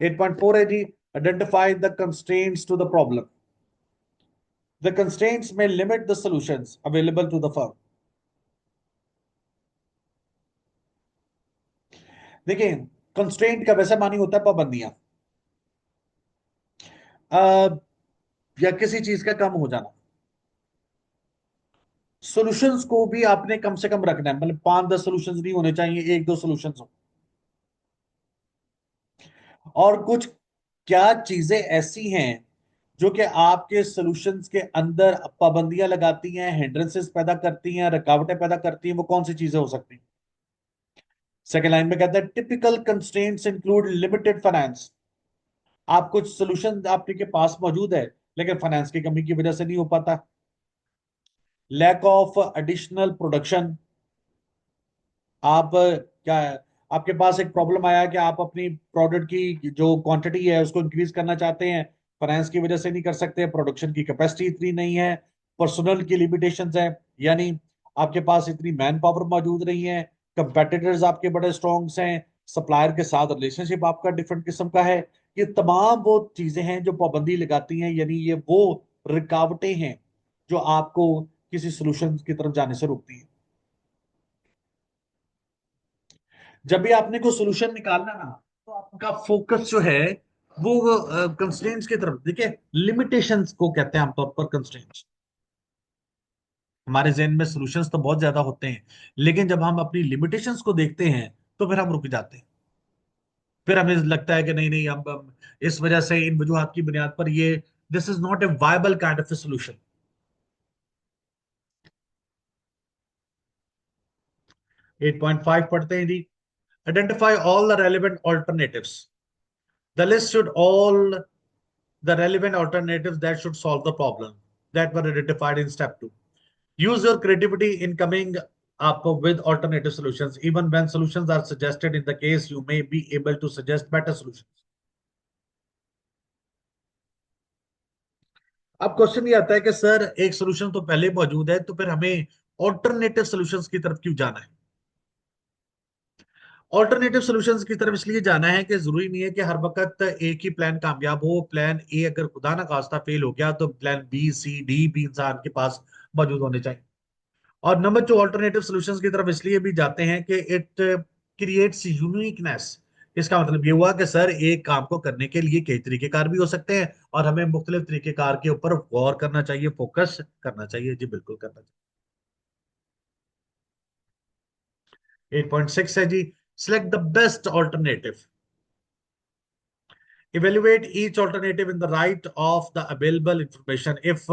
8.4 है जी, identify the constraints to the problem. The constraints may limit the solutions available to the firm. देखिए, कंस्ट्रेंट का वैसे मानी होता है पाबंदियां, या किसी चीज का कम हो जाना। सॉल्यूशंस को भी आपने कम से कम रखना है, मतलब 5-10 सॉल्यूशंस नहीं होने चाहिए, 1-2 सॉल्यूशंस हो। और कुछ क्या चीजें ऐसी हैं जो कि आपके सॉल्यूशंस के अंदर पाबंदियां लगाती हैं, हिंड्रेंसेस पैदा करती हैं, रुकावटें पैदा करती हैं, वो कौन सी चीजें हो सकती हैं। सेकेंड लाइन में कहता है typical constraints include limited finance. आप कुछ सॉल्यूशन आपके पास मौजूद है लेकिन फाइनेंस की कमी की वजह से नहीं हो पाता। लैक ऑफ एडिशनल प्रोडक्शन, आप क्या है, आपके पास एक प्रॉब्लम आया कि आप अपनी प्रोडक्ट की जो क्वांटिटी है उसको इंक्रीज करना चाहते हैं, फाइनेंस की वजह से नहीं कर सकते, प्रोडक्शन की कैपेसिटी इतनी नहीं है, पर्सनल की लिमिटेशंस है, यानी आपके पास इतनी मैन पावर मौजूद नहीं है, कंपेटिटर्स आपके बड़े स्ट्रॉन्ग हैं, सप्लायर के साथ रिलेशनशिप आपका डिफरेंट किस्म का है। ये तमाम वो चीजें हैं जो पाबंदी लगाती हैं, यानी ये वो रुकावटें हैं जो आपको किसी सोल्यूशन की तरफ जाने से रोकती हैं। जब भी आपने कोई सोल्यूशन निकालना ना, तो आपका फोकस जो है वो कंस्ट्रेंट्स की तरफ, देखिए लिमिटेशंस को कहते हैं आमतौर पर कंस्ट्रेंट्स। हमारे जहन में सॉल्यूशंस तो बहुत ज्यादा होते हैं, लेकिन जब हम अपनी लिमिटेशंस को देखते हैं तो फिर हम रुक जाते हैं। फिर हमें लगता है कि नहीं नहीं, हम इस वजह से इन वजूहात की बुनियाद पर ये this is not a viable kind of a solution. 8.5 पढ़ते हैं जी। Identify all the relevant alternatives. The list should all the relevant alternatives that should solve the problem that were identified in step 2. Use your creativity in coming up with alternative solutions. Even when solutions are suggested in the case, you may be able to suggest better solutions. अब question ये आता है कि sir एक solution तो पहले मौजूद है, तो फिर हमें ऑल्टरनेटिव सॉल्यूशंस की तरफ क्यों जाना है? ऑल्टरनेटिव सॉल्यूशंस की तरफ इसलिए जाना है कि जरूरी नहीं है कि हर वक्त एक ही प्लान कामयाब हो। प्लान ए अगर खुदा ना खास्ता फेल हो गया तो प्लान बी सी डी भी इंसान के पास मौजूद होने चाहिए। और नंबर टू, ऑल्टरनेटिव सॉल्यूशंस की तरफ इसलिए भी जाते हैं कि इट क्रिएट्स यूनिकनेस। इसका मतलब ये हुआ कि सर एक काम को करने के लिए कई तरीकेकार भी हो सकते हैं और हमें मुख्तलिफ तरीकेकार के ऊपर गौर करना चाहिए, फोकस करना चाहिए। जी बिल्कुल करना चाहिए। 8.6 है जी। Select the best alternative. Evaluate each alternative in the light of the available information. If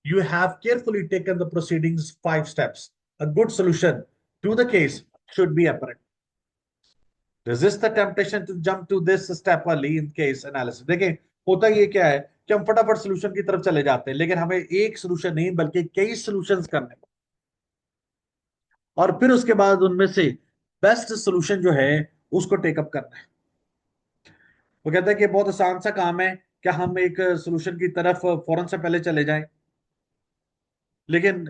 you have carefully taken the proceedings 5 steps, a good solution to the case should be apparent. Resist the temptation to jump to this step early in case analysis. देखें, होता ये क्या है कि हम फटाफट solution की तरफ चले जाते हैं, लेकिन हमें एक सोल्यूशन नहीं बल्कि कई सोल्यूशंस करने, और फिर उसके बाद उनमें से बेस्ट सोल्यूशन जो है उसको टेकअप करना है। वो कहता है कि बहुत आसान सा काम है कि हम एक सोल्यूशन की तरफ फौरन से पहले चले जाएं, लेकिन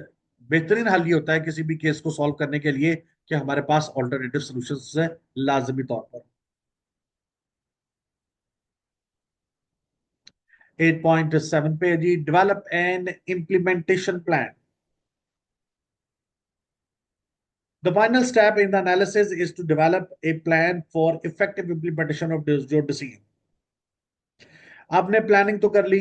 बेहतरीन हल ये होता है किसी भी केस को सॉल्व करने के लिए कि हमारे पास ऑल्टरनेटिव सॉल्यूशंस है लाजमी तौर पर। 8.7 पे जी, develop an implementation plan. The final step in the analysis is to develop a plan for effective implementation of your decision. आपने प्लानिंग तो कर ली,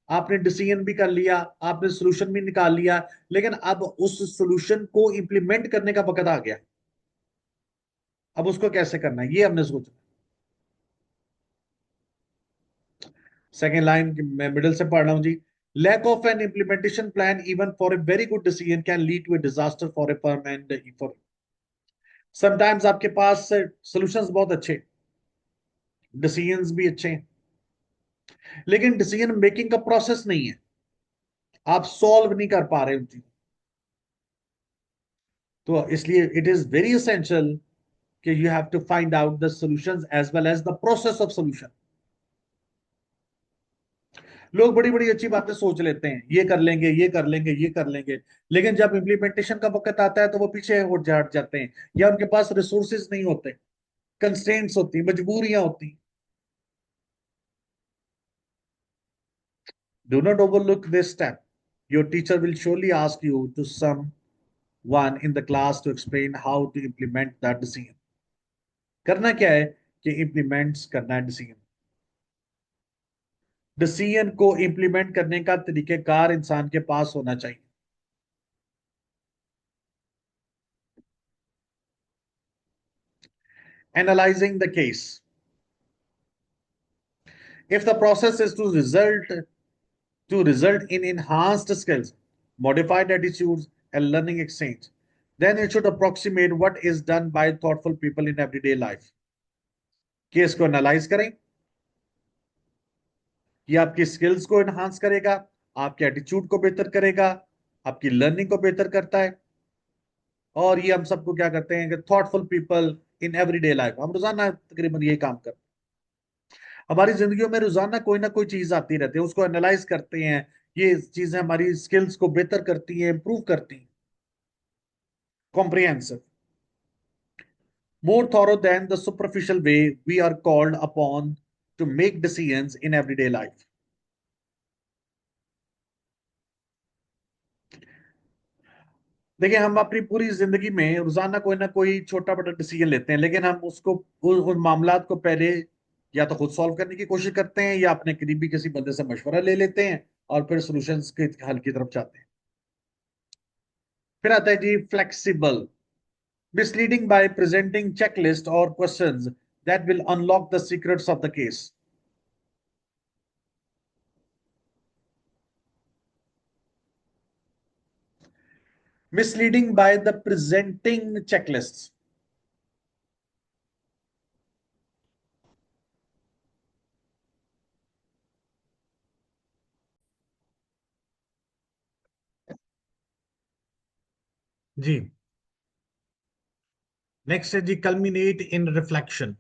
आपने डिसीजन भी कर लिया, आपने सोल्यूशन भी निकाल लिया, लेकिन अब उस सोल्यूशन को इंप्लीमेंट करने का वक्त आ गया। अब उसको कैसे करना है ये हमने सोचना। सेकेंड लाइन मैं मिडिल से पढ़ रहा हूं जी। Lack of an implementation plan even for a very good decision can lead to a disaster for a firm and for sometimes आपके पास सॉल्यूशंस बहुत अच्छे, डिसीजंस भी अच्छे हैं, लेकिन डिसीजन मेकिंग का प्रोसेस नहीं है, आप सॉल्व नहीं कर पा रहे उन चीजों। तो इसलिए इट इज वेरी एसेंशियल कि you have to find out the solutions as well as the process of solution. लोग बड़ी बड़ी अच्छी बातें सोच लेते हैं, ये कर लेंगे ये कर लेंगे ये कर लेंगे, लेकिन जब इम्प्लीमेंटेशन का वक्त आता है तो वो पीछे हट जाते हैं, या उनके पास रिसोर्सेज नहीं होते, कंस्ट्रेंट्स होती, मजबूरियां होती। Do not overlook this step. Your teacher will surely ask you to someone in the class to explain how to implement that decision. करना क्या है कि implements करना है decision। डिसीजन को इंप्लीमेंट करने का तरीकेकार इंसान के पास होना चाहिए। Analyzing the case. If the process is to result in enhanced skills, modified attitudes, and learning exchange, then it should approximate what is done by thoughtful people in everyday life. Case को analyse करें, ये आपकी skills को enhance करेगा, आपके attitude को बेहतर करेगा, आपकी लर्निंग को बेहतर करता है। और ये हम सबको क्या करते हैं कि thoughtful people in everyday life, हम रोजाना तकरीबन यही काम करते हैं। हमारी जिंदगियों में रोजाना कोई ना कोई चीज आती रहती है, उसको एनालाइज करते हैं। ये चीजें हमारी स्किल्स को बेहतर करती हैं, इंप्रूव करती हैं। Comprehensive, more thorough than the superficial way we are called upon to make decisions in everyday life. देखिए, हम अपनी पूरी जिंदगी में रोजाना कोई ना कोई छोटा बड़ा डिसीजन लेते हैं, लेकिन हम उसको उन मामलात को पहले या तो खुद सॉल्व करने की कोशिश करते हैं या अपने करीबी किसी बंदे से मशवरा ले लेते हैं और फिर सॉल्यूशंस के हल की तरफ जाते हैं। फिर आता है जी flexible, misleading by presenting checklist or questions that will unlock the secrets of the case. Misleading by the presenting checklists. जी, नेक्स्ट है जी culminate in reflection.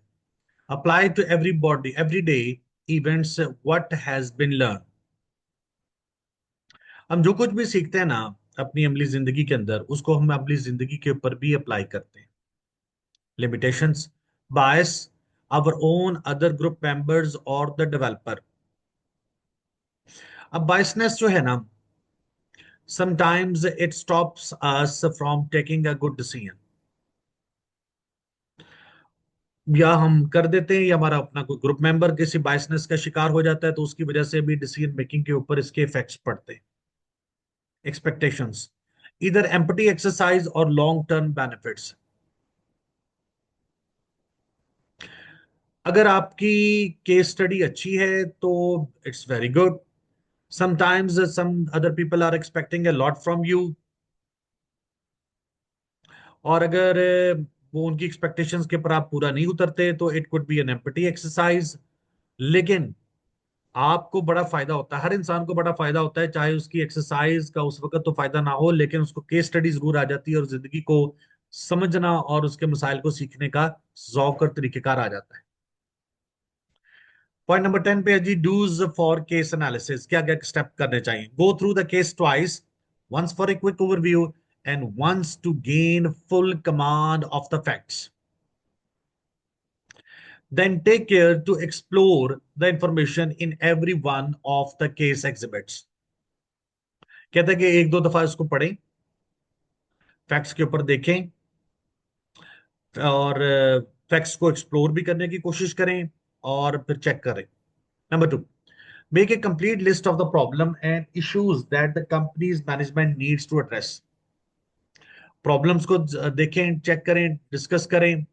Apply to everybody, everyday events what has been learned. हम जो कुछ भी सीखते हैं ना अपनी अमली जिंदगी के अंदर, उसको हम अपनी जिंदगी के ऊपर भी अप्लाई करते हैं। Limitations, bias, our own other group members or the developer. अब बायसनेस जो है ना, sometimes it stops us from taking a good decision. या हम कर देते हैं या हमारा अपना कोई ग्रुप मेंबर किसी बायसनेस का शिकार हो जाता है, तो उसकी वजह से भी डिसीजन मेकिंग के ऊपर इसके इफेक्ट्स पड़ते हैं। एक्सपेक्टेशंस, इधर एम्पटी एक्सरसाइज और लॉन्ग टर्म बेनिफिट्स। अगर आपकी केस स्टडी अच्छी है तो it's very good. Sometimes some other people are expecting a lot from you, और अगर वो उनकी एक्सपेक्टेशंस के पर आप पूरा नहीं उतरते तो it could be an empty exercise. लेकिन आपको बड़ा फायदा होता है, हर इंसान को बड़ा फायदा होता है, चाहे उसकी एक्सरसाइज का उस वक्त तो फायदा ना हो, लेकिन उसको केस स्टडी जरूर आ जाती है और जिंदगी को समझना और उसके मसाइल को सीखने का जौक और तरीकेकार आ जाता है। पॉइंट नंबर 10 पे है जी डूज फॉर केस एनालिसिस। क्या क्या स्टेप करने चाहिए? Go through the case twice, once for a quick overview and once to gain full command of the facts. Then take care to explore the information in every one of the case exhibits. कहते हैं कि एक दो दफा इसको पढ़ें, facts के ऊपर देखें और फैक्ट्स को एक्सप्लोर भी करने की कोशिश करें और फिर चेक करें। Number 2, make a complete list of the problem and issues that the company's management needs to address. Problems को देखें, चेक करें, डिस्कस करें,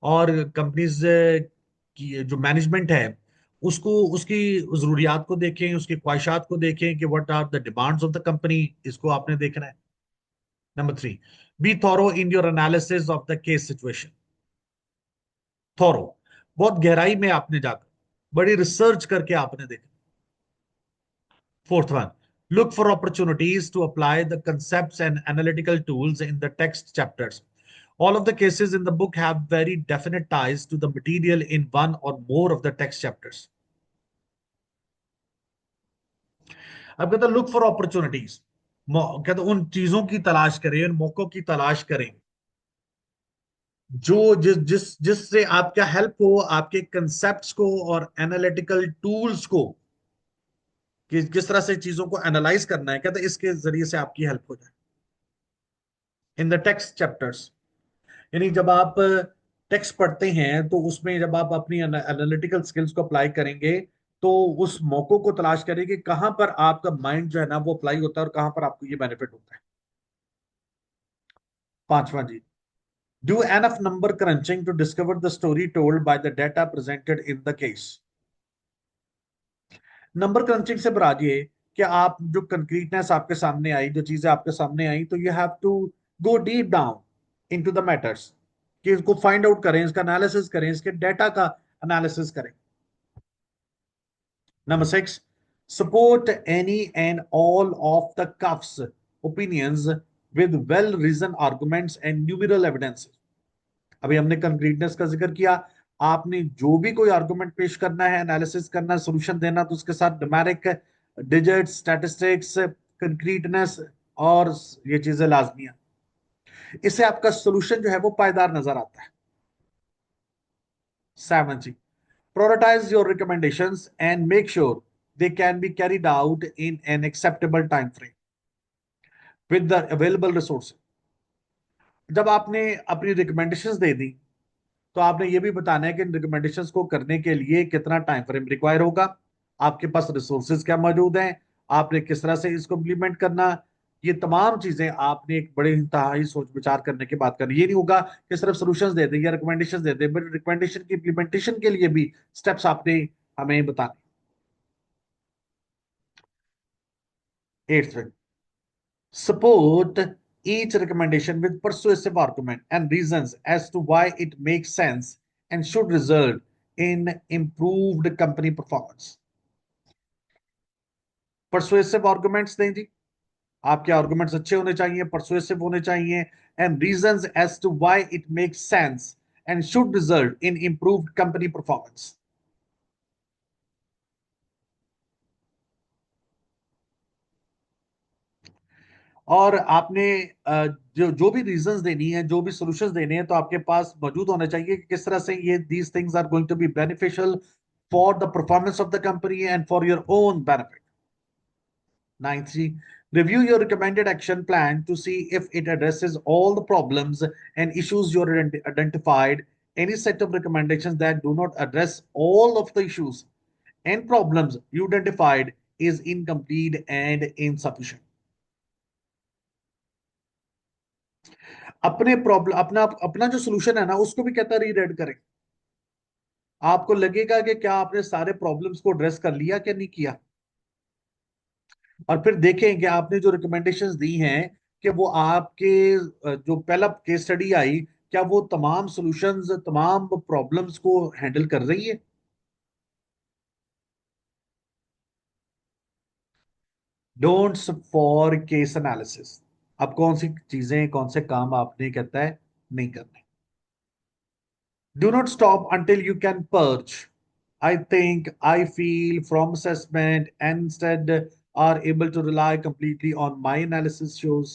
और कंपनीज की जो मैनेजमेंट है उसको, उसकी जरूरियात को देखें, उसकी ख्वाहिशात को देखें कि what are the demands of the company, इसको आपने देखना है। Number 3, be thorough in your analysis of the case situation. Thorough, बहुत गहराई में आपने जाकर बड़ी रिसर्च करके आपने देखा। Fourth one, look for opportunities to apply the concepts and analytical tools in the text chapters. All of the cases in the book have very definite ties to the material in one or more of the text chapters. अब कहता है look for opportunities, कहता उन चीजों की तलाश करें, उन मौकों की तलाश करें जो जिससे आपका हेल्प हो, आपके कंसेप्ट्स को और एनालिटिकल टूल्स को, कि किस तरह से चीजों को एनालाइज करना है, कहता है इसके जरिए से आपकी हेल्प हो जाए। इन द टेक्स्ट चैप्टर्स, यानी जब आप टेक्स्ट पढ़ते हैं तो उसमें जब आप अपनी एनालिटिकल स्किल्स को अप्लाई करेंगे तो उस मौकों को तलाश करें कि कहां पर आपका माइंड जो है ना वो अप्लाई होता है और कहां पर आपको ये बेनिफिट होता है। पांचवा जी, do enough number crunching to discover the story told by the data presented in the case. Number crunching से मुराद ये कि आप जो कंक्रीटनेस आपके सामने आई, जो चीजें आपके सामने आई, तो you have to go deep down into the matters, कि इसको फाइंड आउट करें, इसका एनालिसिस करें, इसके डेटा का एनालिसिस करें। Number 6, support any and all of the cuffs opinions with well reasoned arguments and numeral evidence. अभी हमने कंक्रीटनेस का जिक्र किया। आपने जो भी कोई आर्गुमेंट पेश करना है, एनालिसिस करना है, सोल्यूशन देना, तो उसके साथ न्यूमेरिक, डिजिट, स्टैटिस्टिक्स, कंक्रीटनेस और ये चीजें लाजमी है। इससे आपका सोल्यूशन जो है वो पायदार नजर आता है। 7 जी, prioritize your recommendations and make sure they can be carried out in an acceptable time frame with the available resources. जब आपने अपनी रिकमेंडेशंस दे दी, तो आपने ये भी बताना है कि इन रिकमेंडेशंस को करने के लिए कितना टाइम फ्रेम रिक्वायर होगा, आपके पास रिसोर्सेज क्या मौजूद हैं, आपने किस तरह से इसको इम्प्लीमेंट करना। ये तमाम चीजें आपने एक बड़े इंतहाई सोच विचार करने के बाद करनी। ये नहीं होगा कि सिर्फ सोल्यूशंस दे दें या रिकमेंडेशंस दे दें, बट रिकमेंडेशन की इम्प्लीमेंटेशन के लिए भी स्टेप्स आपने हमें बताने। 8th, support each recommendation with persuasive argument and reasons as to why it makes sense and should result in improved company performance. Persuasive arguments दें जी, आपके arguments अच्छे होने चाहिए, persuasive होने चाहिए, and reasons as to why it makes sense and should result in improved company performance. और आपने जो जो भी रीजंस देनी है, जो भी सॉल्यूशंस देने हैं, तो आपके पास मौजूद होने चाहिए कि किस तरह से ये these things are going to be beneficial for the performance of the company and for your own benefit. 9th, review your recommended action plan to see if it addresses all the problems and issues you identified. Any set of recommendations that do not address all of the issues and problems you identified is incomplete and insufficient. अपने problem, अपना अपना जो solution है ना, उसको भी कहता है रीरेड करें। आपको लगेगा कि क्या आपने सारे प्रॉब्लम्स को एड्रेस कर लिया कि नहीं किया, और फिर देखें कि आपने जो रिकमेंडेशंस दी हैं कि वो आपके जो पहला केस स्टडी आई, क्या वो तमाम सॉल्यूशंस, तमाम प्रॉब्लम्स को हैंडल कर रही है। डोंट्स फॉर केस एनालिसिस, अब कौन सी चीजें, कौन से काम आपने कहता है नहीं करने। Do not stop until you can purge. I think, I feel from assessment and instead are able to rely completely on my analysis shows.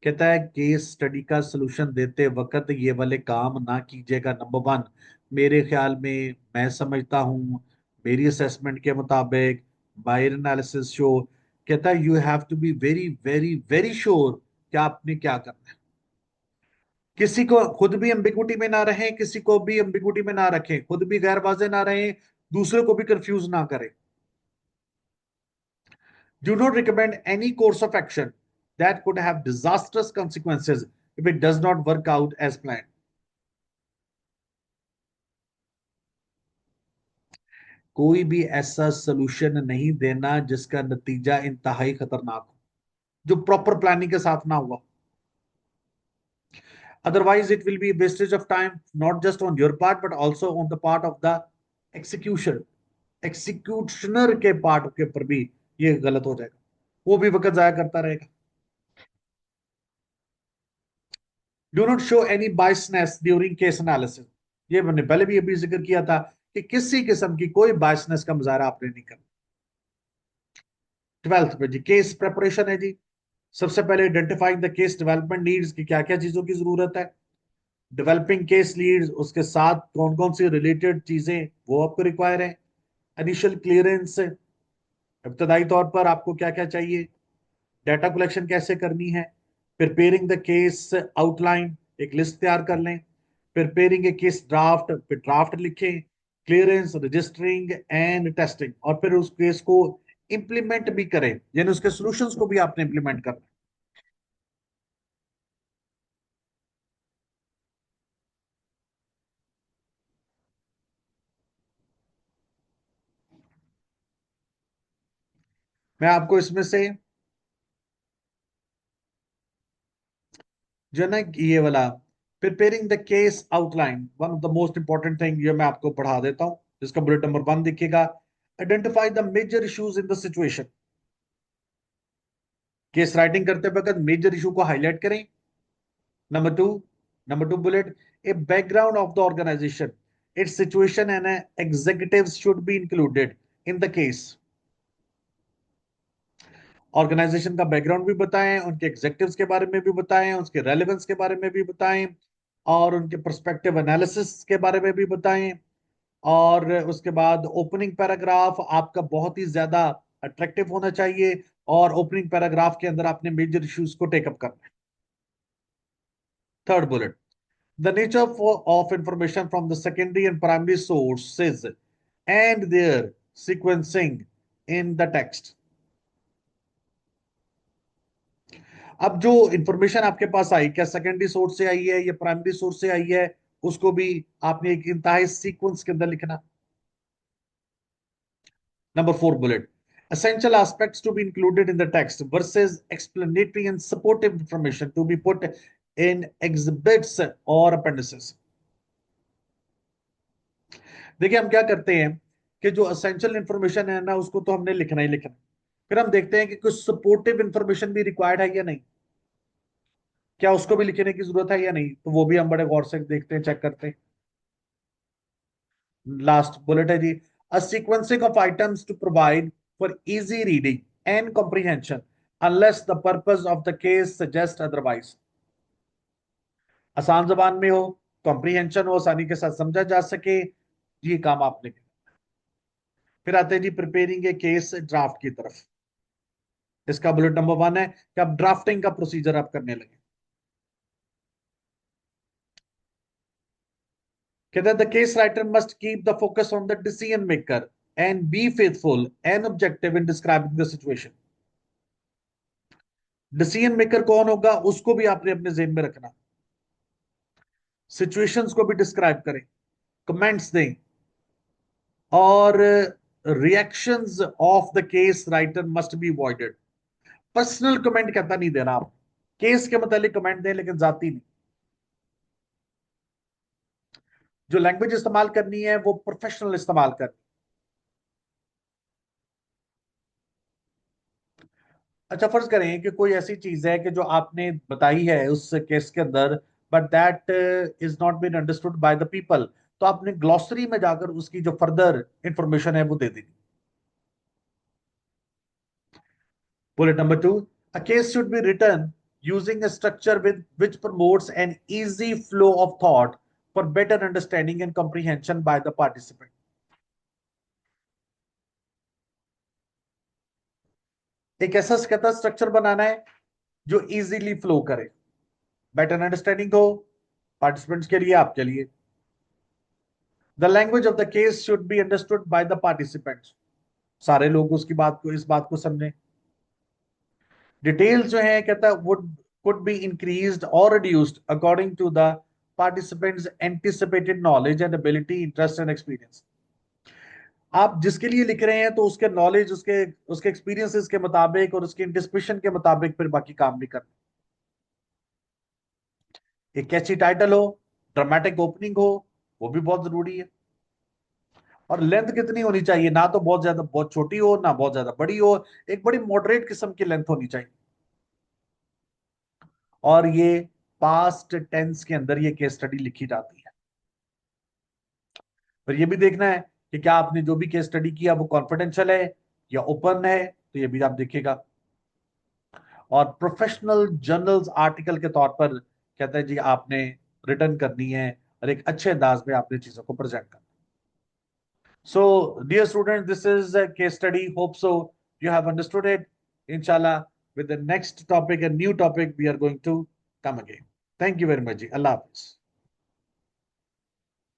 कहता है केस स्टडी का सलूशन देते वक्त ये वाले काम ना कीजिएगा। नंबर वन, मेरे ख्याल में, मैं समझता हूँ, मेरी असेसमेंट के मुताबिक, माय एनालिसिस शो। कहता है you have to be very very very sure कि आपने क्या करना है। किसी को खुद भी एम्बिगुइटी में ना रहें, किसी को भी एम्बिगुइटी में ना रखें, खुद भी गैर वाज़ेह ना रहें, दूसरे को भी कंफ्यूज ना करें। Do not recommend any course of action that could have disastrous consequences if it does not work out as planned. कोई भी ऐसा सोल्यूशन नहीं देना जिसका नतीजा इंतहाई खतरनाक हो, जो प्रॉपर प्लानिंग के साथ ना हुआ। Otherwise, it will be a wastage of time, not just on your part, but also on the part of the execution. Executioner के पार्ट के ऊपर भी ये गलत हो जाएगा, वो भी वक्त जाया करता रहेगा। Do not show any biasness during case analysis, ये मैंने पहले भी अभी जिक्र किया था कि किसी किस्म की कोई बायसनेस का मुजाहरा आपने नहीं करना। 12th पे जी केस प्रेपरेशन है जी। सबसे पहले identifying the case development needs की क्या क्या चीजों की जरूरत है, डेवलपिंग केस लीड्स, उसके साथ कौन कौन सी रिलेटेड चीजें वो आपको रिक्वायर है, इनिशियल क्लियरेंस, इब्तदाई तौर पर आपको क्या क्या चाहिए, डाटा कलेक्शन कैसे करनी है, प्रिपेयरिंग द केस आउटलाइन, एक लिस्ट तैयार कर लें, प्रिपेयरिंग ए केस ड्राफ्ट, फिर ड्राफ्ट लिखें, क्लियरेंस, रजिस्टरिंग एंड टेस्टिंग, और फिर उस केस को इंप्लीमेंट भी करें, यानी उसके सॉल्यूशंस को भी आपने इंप्लीमेंट करना। मैं आपको इसमें से जो है ना ये वाला preparing the case outline, one of the most important thing, ये मैं आपको पढ़ा देता हूँ, जिसका बुलेट नंबर 1 दिखेगा। Identify the major issues in the situation, case writing करते वक्त मेजर इशू को हाईलाइट करें, Number two bullet, a background of the organization, its situation and executives should be included in the case. Organisation का background भी बताएं, उनके एग्जेक्टिव्स के बारे में भी बताएं, उसके रेलेवेंस के बारे में भी बताएं, और उनके पर्सपेक्टिव एनालिसिस के बारे में भी बताएं। और उसके बाद ओपनिंग पैराग्राफ आपका बहुत ही ज्यादा अट्रैक्टिव होना चाहिए, और ओपनिंग पैराग्राफ के अंदर आपने मेजर इश्यूज को टेकअप करना है। Third bullet, the nature of information from the secondary and primary sources and their sequencing in the text. अब जो इंफॉर्मेशन आपके पास आई, क्या सेकेंडरी सोर्स से आई है या प्राइमरी सोर्स से आई है, उसको भी आपने एक इंतहाई सीक्वेंस के अंदर लिखना। Number four bullet, essential aspects to be included in the text versus explanatory and supportive information to be put in exhibits or appendices. देखिए हम क्या करते हैं कि जो असेंशियल इंफॉर्मेशन है ना, उसको तो हमने लिखना ही लिखना, फिर हम देखते हैं कि कुछ सपोर्टिव इंफॉर्मेशन भी रिक्वायर्ड है या नहीं, क्या उसको भी लिखने की जरूरत है या नहीं, तो वो भी हम बड़े गौर से देखते हैं, चेक करते हैं। लास्ट बुलेट है जी, a sequencing of items to provide for easy reading and comprehension unless the purpose of the case suggest otherwise. आसान जबान में हो, कॉम्प्रिहेंशन हो, आसानी के साथ समझा जा सके, ये काम आपने किया। फिर आते हैं जी प्रिपेयरिंग ए केस ड्राफ्ट की तरफ। इसका बुलेट नंबर वन है कि आप ड्राफ्टिंग का प्रोसीजर आप करने लगे। कहते हैं the case writer must keep the focus on the decision maker and be faithful and objective in describing the situation. Decision maker कौन होगा उसको भी आपने अपने जेहन में रखना, सिचुएशंस को भी डिस्क्राइब करें, कमेंट्स दें, और reactions of the case writer must be avoided. Personal comment कहता नहीं देना, आप केस के मतलब कमेंट दें लेकिन जाती नहीं। जो लैंग्वेज इस्तेमाल करनी है वो प्रोफेशनल इस्तेमाल करनी। अच्छा फर्ज करें कि कोई ऐसी चीज है कि जो आपने बताई है उस केस के अंदर, but that is not been understood by the people, तो आपने ग्लॉसरी में जाकर उसकी जो फर्दर इंफॉर्मेशन है वो दे देनी। Bullet number two, a case should be written using a structure with which promotes an easy flow of thought for better understanding and comprehension by the participant. एक ऐसा कहता स्ट्रक्चर बनाना है जो इजीली फ्लो करे, better understanding हो participants के लिए, आपके लिए। The language of the case should be understood by the participants, सारे लोग उसकी बात को, इस बात को समझें। डिटेल्स जो है कहता would could be increased or reduced according to the participants anticipated knowledge and ability, interest and experience. आप जिसके लिए लिख रहे हैं तो उसके नॉलेज, उसके उसके एक्सपीरियंसेस के मुताबिक और उसके एंटिसिपेशन के मुताबिक फिर बाकी काम भी करना। एक कैची टाइटल हो, ड्रामेटिक ओपनिंग हो, वो भी बहुत जरूरी है। और लेंथ कितनी होनी चाहिए, ना तो बहुत ज्यादा बहुत छोटी हो ना बहुत ज्यादा बड़ी हो, एक बड़ी मॉडरेट किस्म की लेंथ होनी चाहिए। और ये पास्ट टेंस के अंदर ये केस स्टडी लिखी जाती है। फिर ये भी देखना है कि क्या आपने जो भी केस स्टडी किया वो कॉन्फिडेंशियल है या ओपन है, तो ये भी आप देखिएगा। और प्रोफेशनल जर्नल्स आर्टिकल के तौर पर कहते हैं जी आपने रिटर्न करनी है, और एक अच्छे अंदाज में आपने चीजों को प्रेजेंट करना। So, dear students, this is a case study. Hope so you have understood it. Inshallah, with the next topic, a new topic, we are going to come again. Thank you very much. Allah Hafiz.